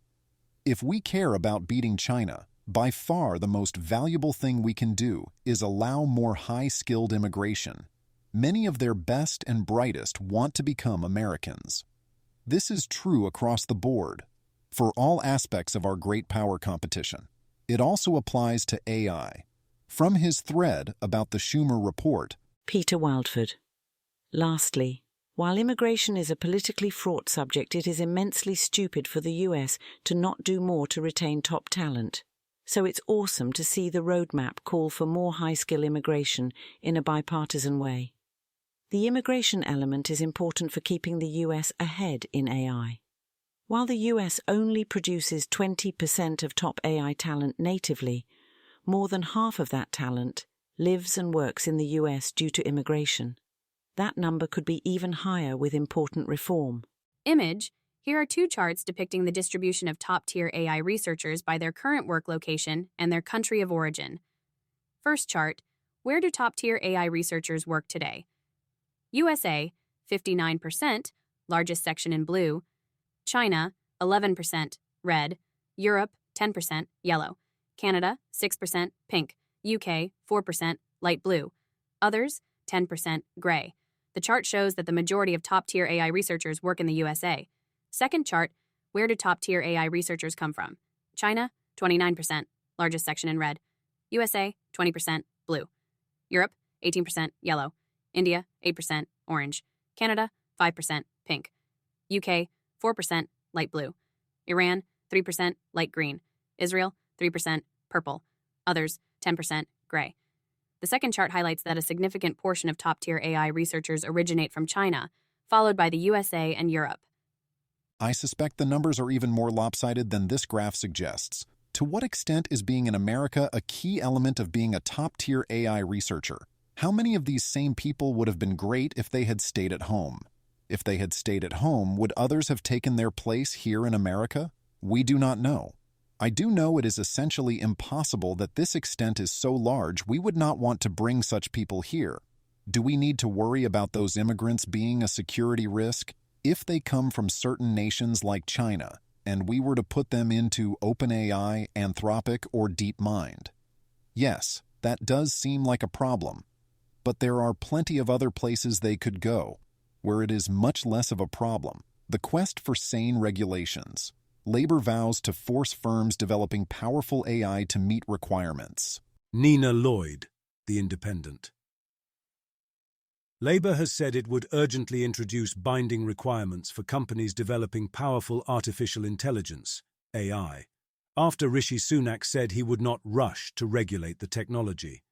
If we care about beating China, by far the most valuable thing we can do is allow more high-skilled immigration. Many of their best and brightest want to become Americans. This is true across the board, for all aspects of our great power competition. It also applies to AI. From his thread about the Schumer report, Peter Wildford. Lastly, while immigration is a politically fraught subject, it is immensely stupid for the US to not do more to retain top talent. So it's awesome to see the roadmap call for more high-skill immigration in a bipartisan way. The immigration element is important for keeping the US ahead in AI. While the US only produces 20% of top AI talent natively, more than half of that talent lives and works in the US due to immigration. That number could be even higher with important reform. Image. Here are two charts depicting the distribution of top-tier AI researchers by their current work location and their country of origin. First chart, where do top-tier AI researchers work today? USA, 59%, largest section in blue. China, 11%, red. Europe, 10%, yellow. Canada, 6%, pink. UK, 4%, light blue. Others, 10%, gray. The chart shows that the majority of top-tier AI researchers work in the USA. Second chart, where do top-tier AI researchers come from? China, 29%, largest section in red. USA, 20%, blue. Europe, 18%, yellow. India, 8%, orange. Canada, 5%, pink. UK, 4%, light blue. Iran, 3%, light green. Israel, 3%, purple. Others, 10%, gray. The second chart highlights that a significant portion of top-tier AI researchers originate from China, followed by the USA and Europe. I suspect the numbers are even more lopsided than this graph suggests. To what extent is being in America a key element of being a top-tier AI researcher? How many of these same people would have been great if they had stayed at home? If they had stayed at home, would others have taken their place here in America? We do not know. I do know it is essentially impossible that this extent is so large we would not want to bring such people here. Do we need to worry about those immigrants being a security risk? If they come from certain nations like China, and we were to put them into OpenAI, Anthropic, or DeepMind. Yes, that does seem like a problem. But there are plenty of other places they could go, where it is much less of a problem. The quest for sane regulations. Labor vows to force firms developing powerful AI to meet requirements. Nina Lloyd, The Independent. Labour has said it would urgently introduce binding requirements for companies developing powerful artificial intelligence, AI, after Rishi Sunak said he would not rush to regulate the technology.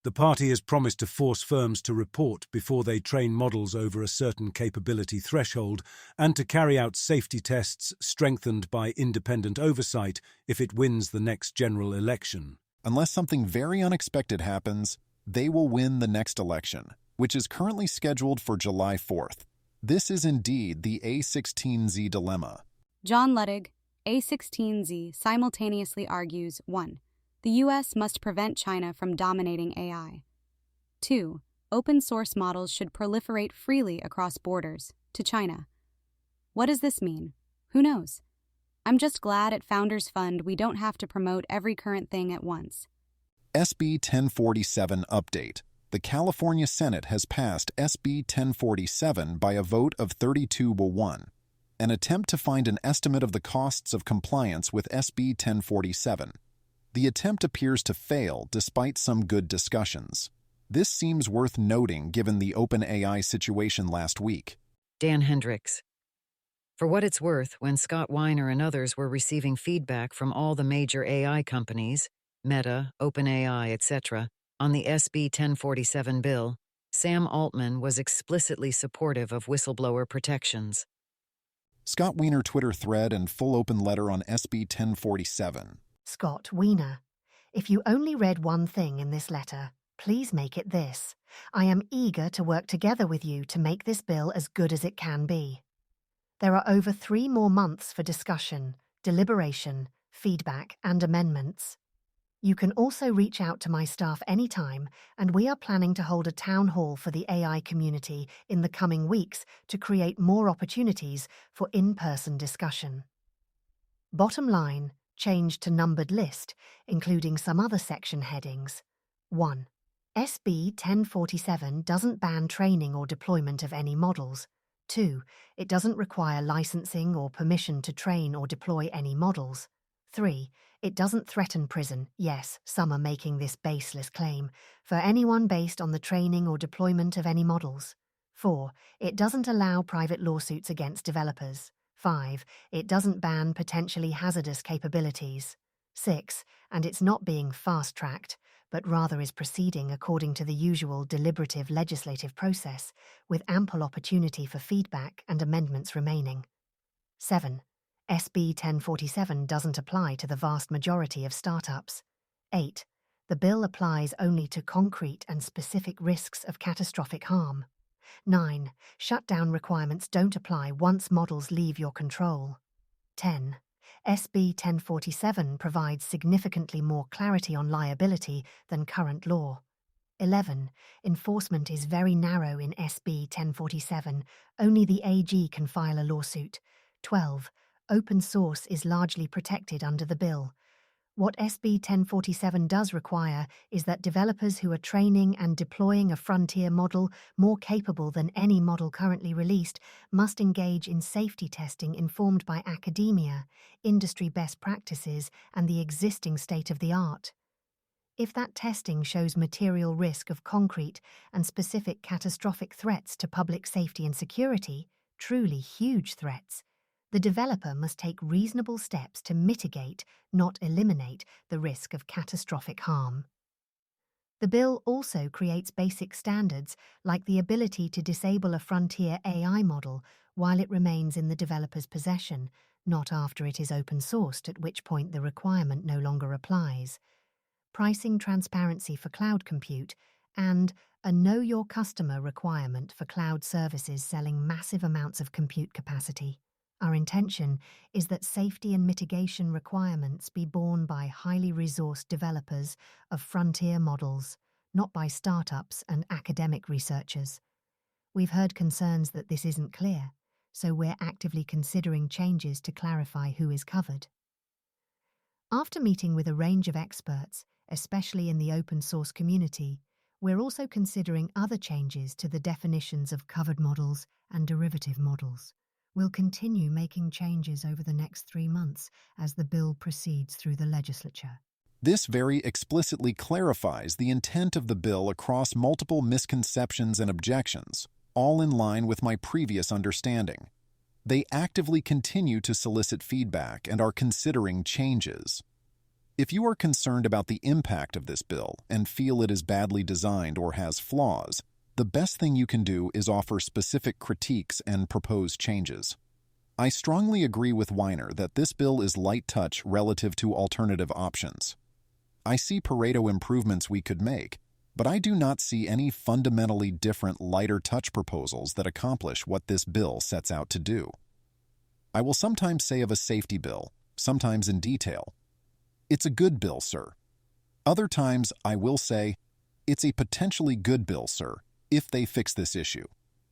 The party has promised to force firms to report before they train models over a certain capability threshold and to carry out safety tests strengthened by independent oversight if it wins the next general election. Unless something very unexpected happens, they will win the next election, which is currently scheduled for July 4th. This is indeed the A16Z dilemma. John Luttig, A16Z simultaneously argues 1. The U.S. must prevent China from dominating AI. 2. Open source models should proliferate freely across borders, to China. What does this mean? Who knows? I'm just glad at Founders Fund we don't have to promote every current thing at once. SB 1047 update. The California Senate has passed SB 1047 by a vote of 32-1, an attempt to find an estimate of the costs of compliance with SB 1047. The attempt appears to fail despite some good discussions. This seems worth noting given the OpenAI situation last week. Dan Hendricks. For what it's worth, when Scott Weiner and others were receiving feedback from all the major AI companies, Meta, OpenAI, etc., on the SB 1047 bill, Sam Altman was explicitly supportive of whistleblower protections. Scott Weiner Twitter thread and full open letter on SB 1047. Scott Weiner, if you only read one thing in this letter, please make it this. I am eager to work together with you to make this bill as good as it can be. There are over 3 more months for discussion, deliberation, feedback, and amendments. You can also reach out to my staff anytime, and we are planning to hold a town hall for the AI community in the coming weeks to create more opportunities for in-person discussion. Bottom line, change to numbered list, including some other section headings. 1. SB 1047 doesn't ban training or deployment of any models. 2. It doesn't require licensing or permission to train or deploy any models. 3. It doesn't threaten prison, yes, some are making this baseless claim, for anyone based on the training or deployment of any models. 4. It doesn't allow private lawsuits against developers. 5. It doesn't ban potentially hazardous capabilities. 6. And it's not being fast-tracked, but rather is proceeding according to the usual deliberative legislative process, with ample opportunity for feedback and amendments remaining. 7. SB 1047 doesn't apply to the vast majority of startups. 8. The bill applies only to concrete and specific risks of catastrophic harm. 9. Shutdown requirements don't apply once models leave your control. 10. SB 1047 provides significantly more clarity on liability than current law. 11. Enforcement is very narrow in SB 1047. Only the AG can file a lawsuit. 12. Open source is largely protected under the bill. What SB 1047 does require is that developers who are training and deploying a frontier model more capable than any model currently released must engage in safety testing informed by academia, industry best practices, and the existing state of the art. If that testing shows material risk of concrete and specific catastrophic threats to public safety and security, truly huge threats, the developer must take reasonable steps to mitigate, not eliminate, the risk of catastrophic harm. The bill also creates basic standards like the ability to disable a frontier AI model while it remains in the developer's possession, not after it is open-sourced, at which point the requirement no longer applies. Pricing transparency for cloud compute, and a Know Your Customer requirement for cloud services selling massive amounts of compute capacity. Our intention is that safety and mitigation requirements be borne by highly resourced developers of frontier models, not by startups and academic researchers. We've heard concerns that this isn't clear, so we're actively considering changes to clarify who is covered. After meeting with a range of experts, especially in the open source community, we're also considering other changes to the definitions of covered models and derivative models. We'll continue making changes over the next 3 months as the bill proceeds through the legislature. This very explicitly clarifies the intent of the bill across multiple misconceptions and objections, all in line with my previous understanding. They actively continue to solicit feedback and are considering changes. If you are concerned about the impact of this bill and feel it is badly designed or has flaws, the best thing you can do is offer specific critiques and propose changes. I strongly agree with Weiner that this bill is light touch relative to alternative options. I see Pareto improvements we could make, but I do not see any fundamentally different lighter touch proposals that accomplish what this bill sets out to do. I will sometimes say of a safety bill, sometimes in detail. It's a good bill, sir. Other times I will say, it's a potentially good bill, sir, if they fix this issue.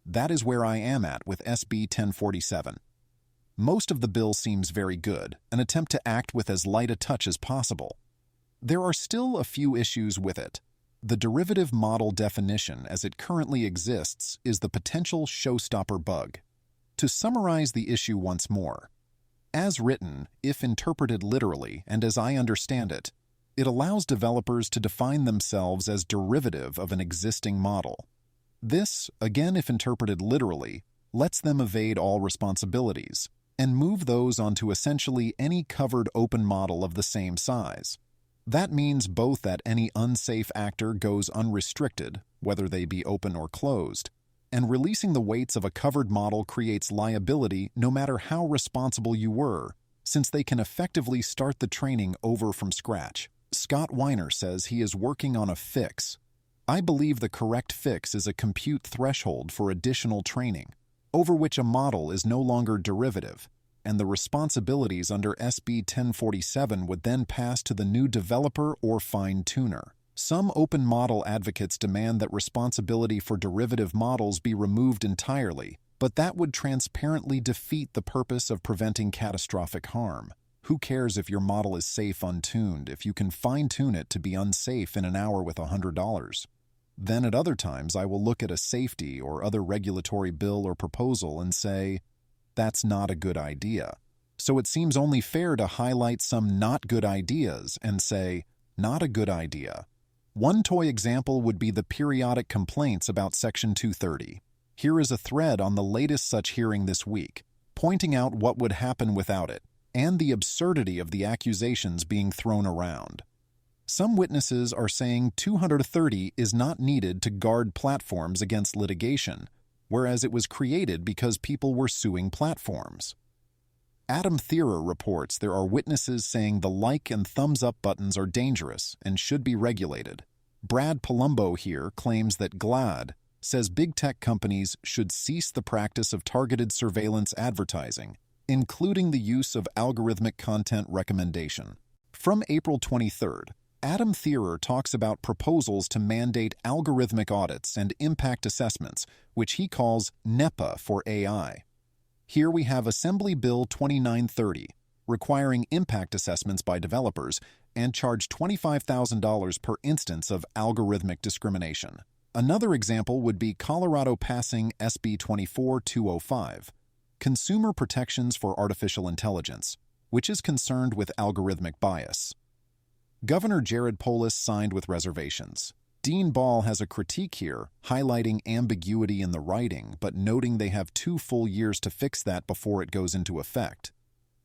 That is where I am at with SB 1047. Most of the bill seems very good, an attempt to act with as light a touch as possible. There are still a few issues with it. The derivative model definition as it currently exists is the potential showstopper bug. To summarize the issue once more, as written, if interpreted literally and as I understand it, it allows developers to define themselves as derivative of an existing model. This, again if interpreted literally, lets them evade all responsibilities and move those onto essentially any covered open model of the same size. That means both that any unsafe actor goes unrestricted, whether they be open or closed, and releasing the weights of a covered model creates liability no matter how responsible you were, since they can effectively start the training over from scratch. Scott Weiner says he is working on a fix. I believe the correct fix is a compute threshold for additional training, over which a model is no longer derivative, and the responsibilities under SB 1047 would then pass to the new developer or fine-tuner. Some open model advocates demand that responsibility for derivative models be removed entirely, but that would transparently defeat the purpose of preventing catastrophic harm. Who cares if your model is safe untuned if you can fine-tune it to be unsafe in an hour with $100? Then at other times I will look at a safety or other regulatory bill or proposal and say, that's not a good idea. So it seems only fair to highlight some not good ideas and say, not a good idea. One toy example would be the periodic complaints about Section 230. Here is a thread on the latest such hearing this week, pointing out what would happen without it, and the absurdity of the accusations being thrown around. Some witnesses are saying 230 is not needed to guard platforms against litigation, whereas it was created because people were suing platforms. Adam Thierer reports there are witnesses saying the like and thumbs up buttons are dangerous and should be regulated. Brad Palumbo here claims that GLAAD says big tech companies should cease the practice of targeted surveillance advertising, including the use of algorithmic content recommendation. From April 23rd, Adam Thierer talks about proposals to mandate algorithmic audits and impact assessments, which he calls NEPA for AI. Here we have Assembly Bill 2930, requiring impact assessments by developers and charge $25,000 per instance of algorithmic discrimination. Another example would be Colorado passing SB 24205, Consumer Protections for Artificial Intelligence, which is concerned with algorithmic bias. Governor Jared Polis signed with reservations. Dean Ball has a critique here, highlighting ambiguity in the writing, but noting they have 2 full years to fix that before it goes into effect.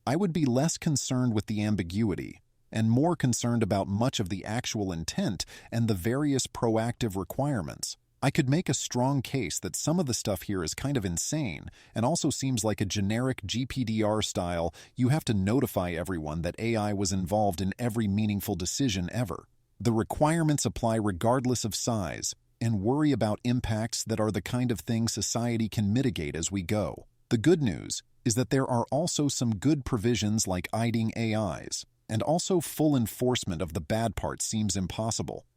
I would be less concerned with the ambiguity, and more concerned about much of the actual intent and the various proactive requirements. I could make a strong case that some of the stuff here is kind of insane and also seems like a generic GPDR style, you have to notify everyone that AI was involved in every meaningful decision ever. The requirements apply regardless of size and worry about impacts that are the kind of thing society can mitigate as we go. The good news is that there are also some good provisions like IDing AIs, and also full enforcement of the bad part seems impossible.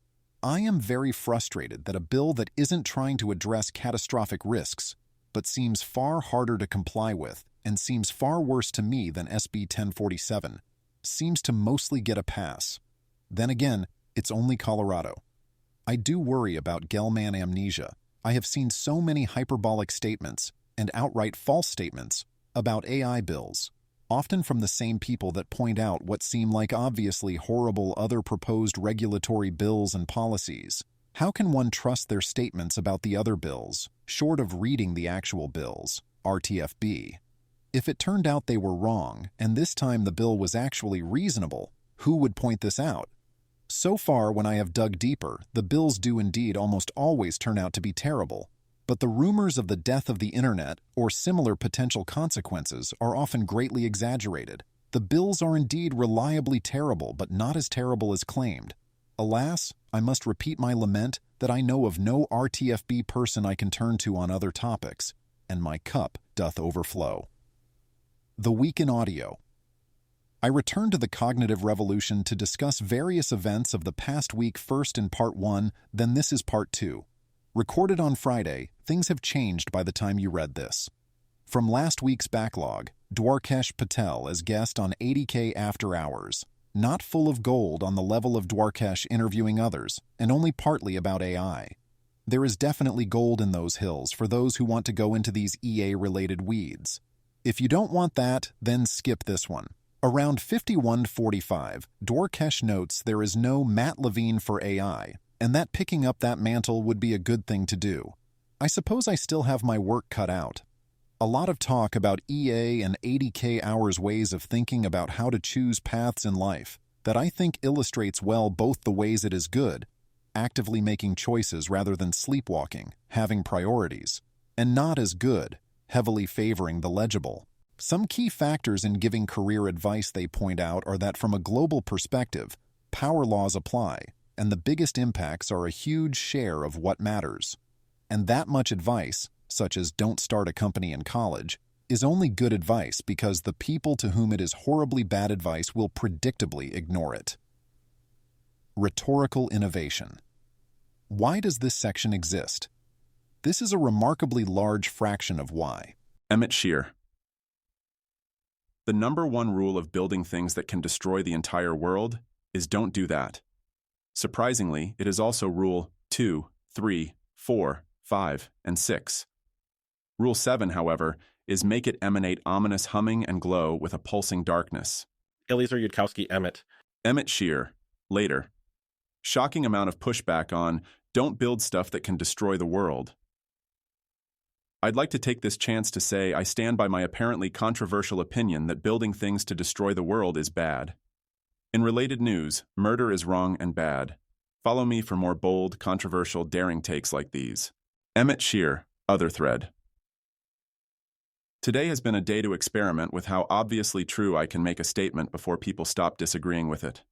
I am very frustrated that a bill that isn't trying to address catastrophic risks, but seems far harder to comply with and seems far worse to me than SB 1047, seems to mostly get a pass. Then again, it's only Colorado. I do worry about Gelman amnesia. I have seen so many hyperbolic statements and outright false statements about AI bills, often from the same people that point out what seem like obviously horrible other proposed regulatory bills and policies. How can one trust their statements about the other bills, short of reading the actual bills, RTFB? If it turned out they were wrong, and this time the bill was actually reasonable, who would point this out? So far, when I have dug deeper, the bills do indeed almost always turn out to be terrible. But the rumors of the death of the internet or similar potential consequences are often greatly exaggerated. The bills are indeed reliably terrible, but not as terrible as claimed. Alas, I must repeat my lament that I know of no RTFB person I can turn to on other topics, and my cup doth overflow. The Week in Audio. I return to the cognitive revolution to discuss various events of the past week, first in Part 1, then this is Part 2. Recorded on Friday, things have changed by the time you read this. From last week's backlog, Dwarkesh Patel as guest on 80K After Hours, not full of gold on the level of Dwarkesh interviewing others, and only partly about AI. There is definitely gold in those hills for those who want to go into these EA-related weeds. If you don't want that, then skip this one. Around 51:45, Dwarkesh notes there is no Matt Levine for AI, and that picking up that mantle would be a good thing to do. I suppose I still have my work cut out. A lot of talk about EA and 80K hours ways of thinking about how to choose paths in life that I think illustrates well both the ways it is good, actively making choices rather than sleepwalking, having priorities, and not as good, heavily favoring the legible. Some key factors in giving career advice they point out are that from a global perspective, power laws apply, and the biggest impacts are a huge share of what matters. And that much advice, such as don't start a company in college, is only good advice because the people to whom it is horribly bad advice will predictably ignore it. Rhetorical innovation. Why does this section exist? This is a remarkably large fraction of why. Emmett Shear. The number one rule of building things that can destroy the entire world is don't do that. Surprisingly, it is also Rule 2, 3, 4, 5, and 6. Rule 7, however, is make it emanate ominous humming and glow with a pulsing darkness. Eliezer Yudkowsky Emmett. Emmett Shear. Later. Shocking amount of pushback on don't build stuff that can destroy the world. I'd like to take this chance to say I stand by my apparently controversial opinion that building things to destroy the world is bad. In related news, murder is wrong and bad. Follow me for more bold, controversial, daring takes like these. Emmett Shear, other thread. Today has been a day to experiment with how obviously true I can make a statement before people stop disagreeing with it.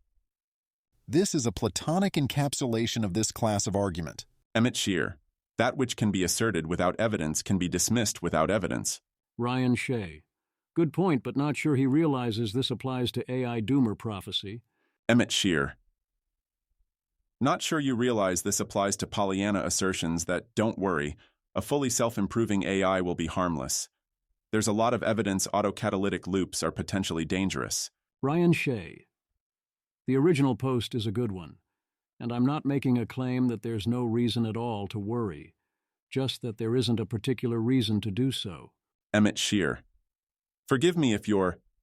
This is a Platonic encapsulation of this class of argument. Emmett Shear. That which can be asserted without evidence can be dismissed without evidence. Ryan Shea. Good point, but not sure he realizes this applies to AI doomer prophecy. Emmett Shear. Not sure you realize this applies to Pollyanna assertions that, don't worry, a fully self-improving AI will be harmless. There's a lot of evidence autocatalytic loops are potentially dangerous. Ryan Shea. The original post is a good one. And I'm not making a claim that there's no reason at all to worry, just that there isn't a particular reason to do so. Emmett Shear. Forgive me if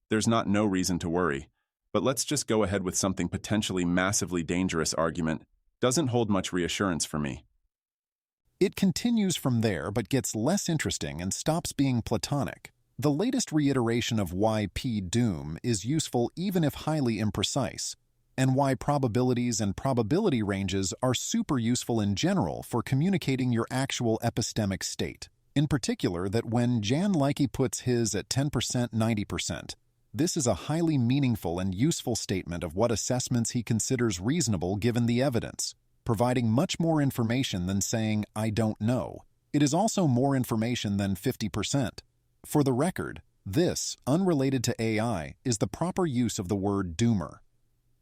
there's not no reason to worry, but let's just go ahead with something potentially massively dangerous argument doesn't hold much reassurance for me. It continues from there but gets less interesting and stops being Platonic. The latest reiteration of why P-doom is useful even if highly imprecise, and why probabilities and probability ranges are super useful in general for communicating your actual epistemic state. In particular, that when Jan Leike puts his at 10%, 90%, this is a highly meaningful and useful statement of what assessments he considers reasonable given the evidence, providing much more information than saying, I don't know. It is also more information than 50%. For the record, this, unrelated to AI, is the proper use of the word doomer.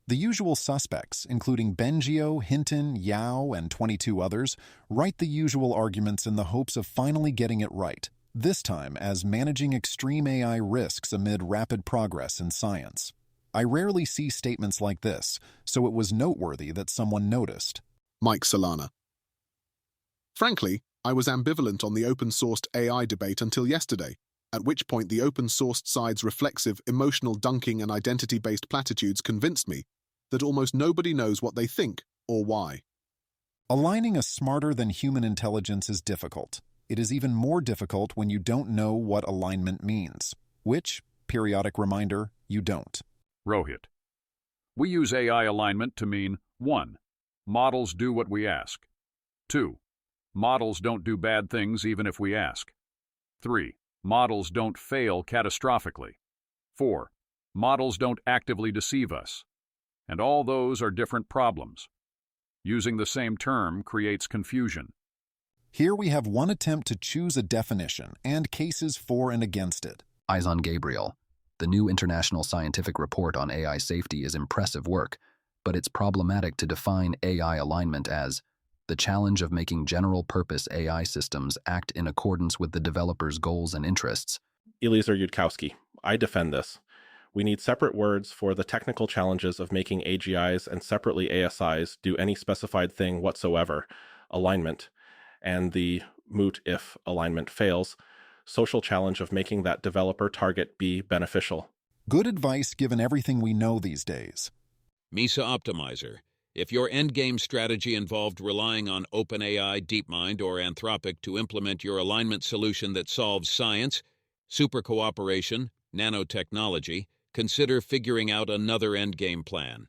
The usual suspects, including Bengio, Hinton, Yao, and 22 others, write the usual arguments in the hopes of finally getting it right, this time as managing extreme AI risks amid rapid progress in science. I rarely see statements like this, so it was noteworthy that someone noticed. Mike Solana. Frankly, I was ambivalent on the open-sourced AI debate until yesterday, at which point the open-sourced side's reflexive, emotional dunking and identity-based platitudes convinced me that almost nobody knows what they think or why. Aligning a smarter-than-human intelligence is difficult. It is even more difficult when you don't know what alignment means, which, periodic reminder, you don't. Rohit. We use AI alignment to mean 1. Models do what we ask. 2. Models don't do bad things even if we ask. 3. Models don't fail catastrophically. 4. Models don't actively deceive us. And all those are different problems. Using the same term creates confusion. Here we have one attempt to choose a definition and cases for and against it. Eyes on Gabriel. The new international scientific report on AI safety is impressive work, but it's problematic to define AI alignment as the challenge of making general-purpose AI systems act in accordance with the developer's goals and interests. Eliezer Yudkowsky, I defend this. We need separate words for the technical challenges of making AGIs and separately ASIs do any specified thing whatsoever, alignment, and the moot if alignment fails, social challenge of making that developer target be beneficial. Good advice given everything we know these days. Misa Optimizer. If your endgame strategy involved relying on OpenAI, DeepMind, or Anthropic to implement your alignment solution that solves science, super cooperation, nanotechnology, consider figuring out another endgame plan.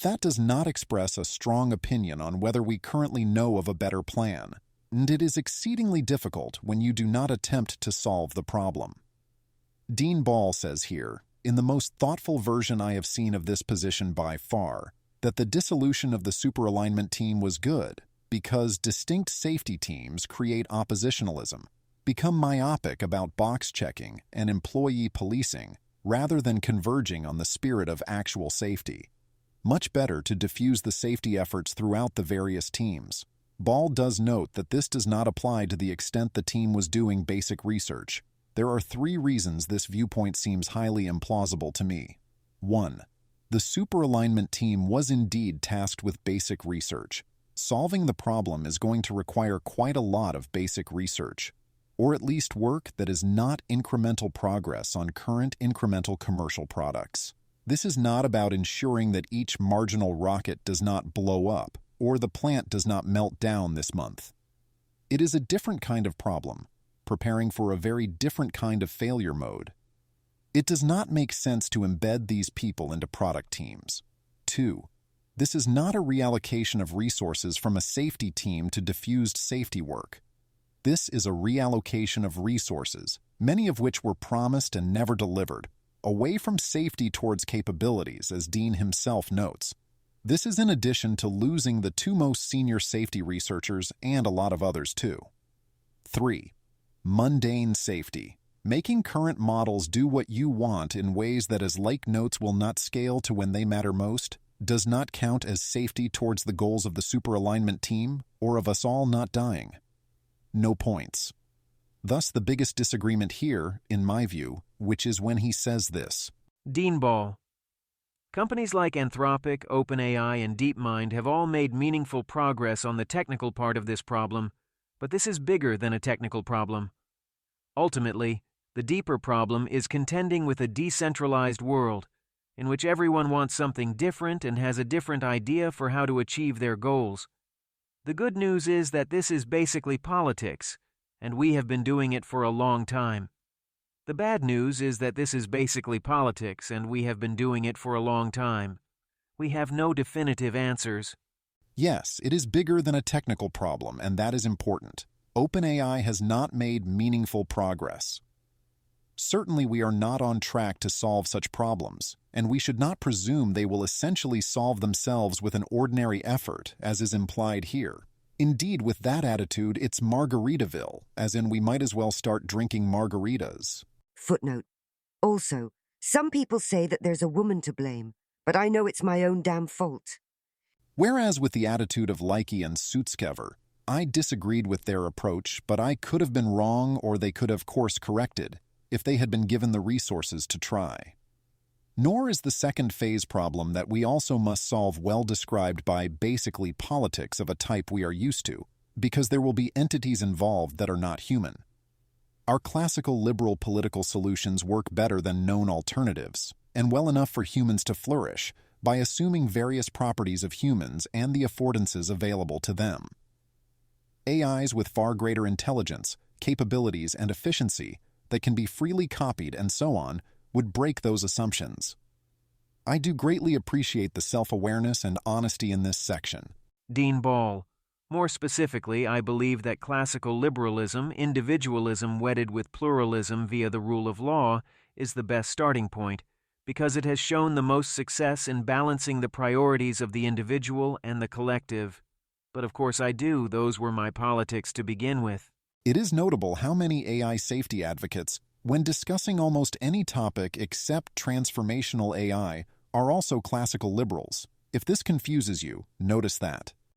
That does not express a strong opinion on whether we currently know of a better plan, and it is exceedingly difficult when you do not attempt to solve the problem. Dean Ball says here, in the most thoughtful version I have seen of this position by far, that the dissolution of the superalignment team was good because distinct safety teams create oppositionalism, become myopic about box checking and employee policing rather than converging on the spirit of actual safety. Much better to diffuse the safety efforts throughout the various teams. Ball does note that this does not apply to the extent the team was doing basic research. There are 3 reasons this viewpoint seems highly implausible to me. 1. The superalignment team was indeed tasked with basic research. Solving the problem is going to require quite a lot of basic research, or at least work that is not incremental progress on current incremental commercial products. This is not about ensuring that each marginal rocket does not blow up or the plant does not melt down this month. It is a different kind of problem, preparing for a very different kind of failure mode. It does not make sense to embed these people into product teams. 2. This is not a reallocation of resources from a safety team to diffused safety work. This is a reallocation of resources, many of which were promised and never delivered, away from safety towards capabilities, as Dean himself notes. This is in addition to losing the 2 most senior safety researchers and a lot of others too. 3. Mundane safety. Making current models do what you want in ways that as like notes will not scale to when they matter most does not count as safety towards the goals of the superalignment team or of us all not dying. No points. Thus the biggest disagreement here, in my view, which is when he says this. Dean Ball. Companies like Anthropic, OpenAI, and DeepMind have all made meaningful progress on the technical part of this problem, but this is bigger than a technical problem. Ultimately, the deeper problem is contending with a decentralized world, in which everyone wants something different and has a different idea for how to achieve their goals. The good news is that this is basically politics, and we have been doing it for a long time. The bad news is that this is basically politics, and we have been doing it for a long time. We have no definitive answers. Yes, it is bigger than a technical problem, and that is important. OpenAI has not made meaningful progress. Certainly we are not on track to solve such problems, and we should not presume they will essentially solve themselves with an ordinary effort, as is implied here. Indeed, with that attitude, it's Margaritaville, as in we might as well start drinking margaritas. Footnote. Also, some people say that there's a woman to blame, but I know it's my own damn fault. Whereas with the attitude of Leike and Sutskever, I disagreed with their approach, but I could have been wrong or they could have course-corrected if they had been given the resources to try. Nor is the second phase problem that we also must solve well described by basically politics of a type we are used to, because there will be entities involved that are not human. Our classical liberal political solutions work better than known alternatives, and well enough for humans to flourish, by assuming various properties of humans and the affordances available to them. AIs with far greater intelligence, capabilities, and efficiency that can be freely copied and so on would break those assumptions. I do greatly appreciate the self-awareness and honesty in this section. Dean Ball. More specifically, I believe that classical liberalism, individualism wedded with pluralism via the rule of law, is the best starting point, because it has shown the most success in balancing the priorities of the individual and the collective. But of course those were my politics to begin with. It is notable how many AI safety advocates when discussing almost any topic except transformational AI, are also classical liberals. If this confuses you, notice that.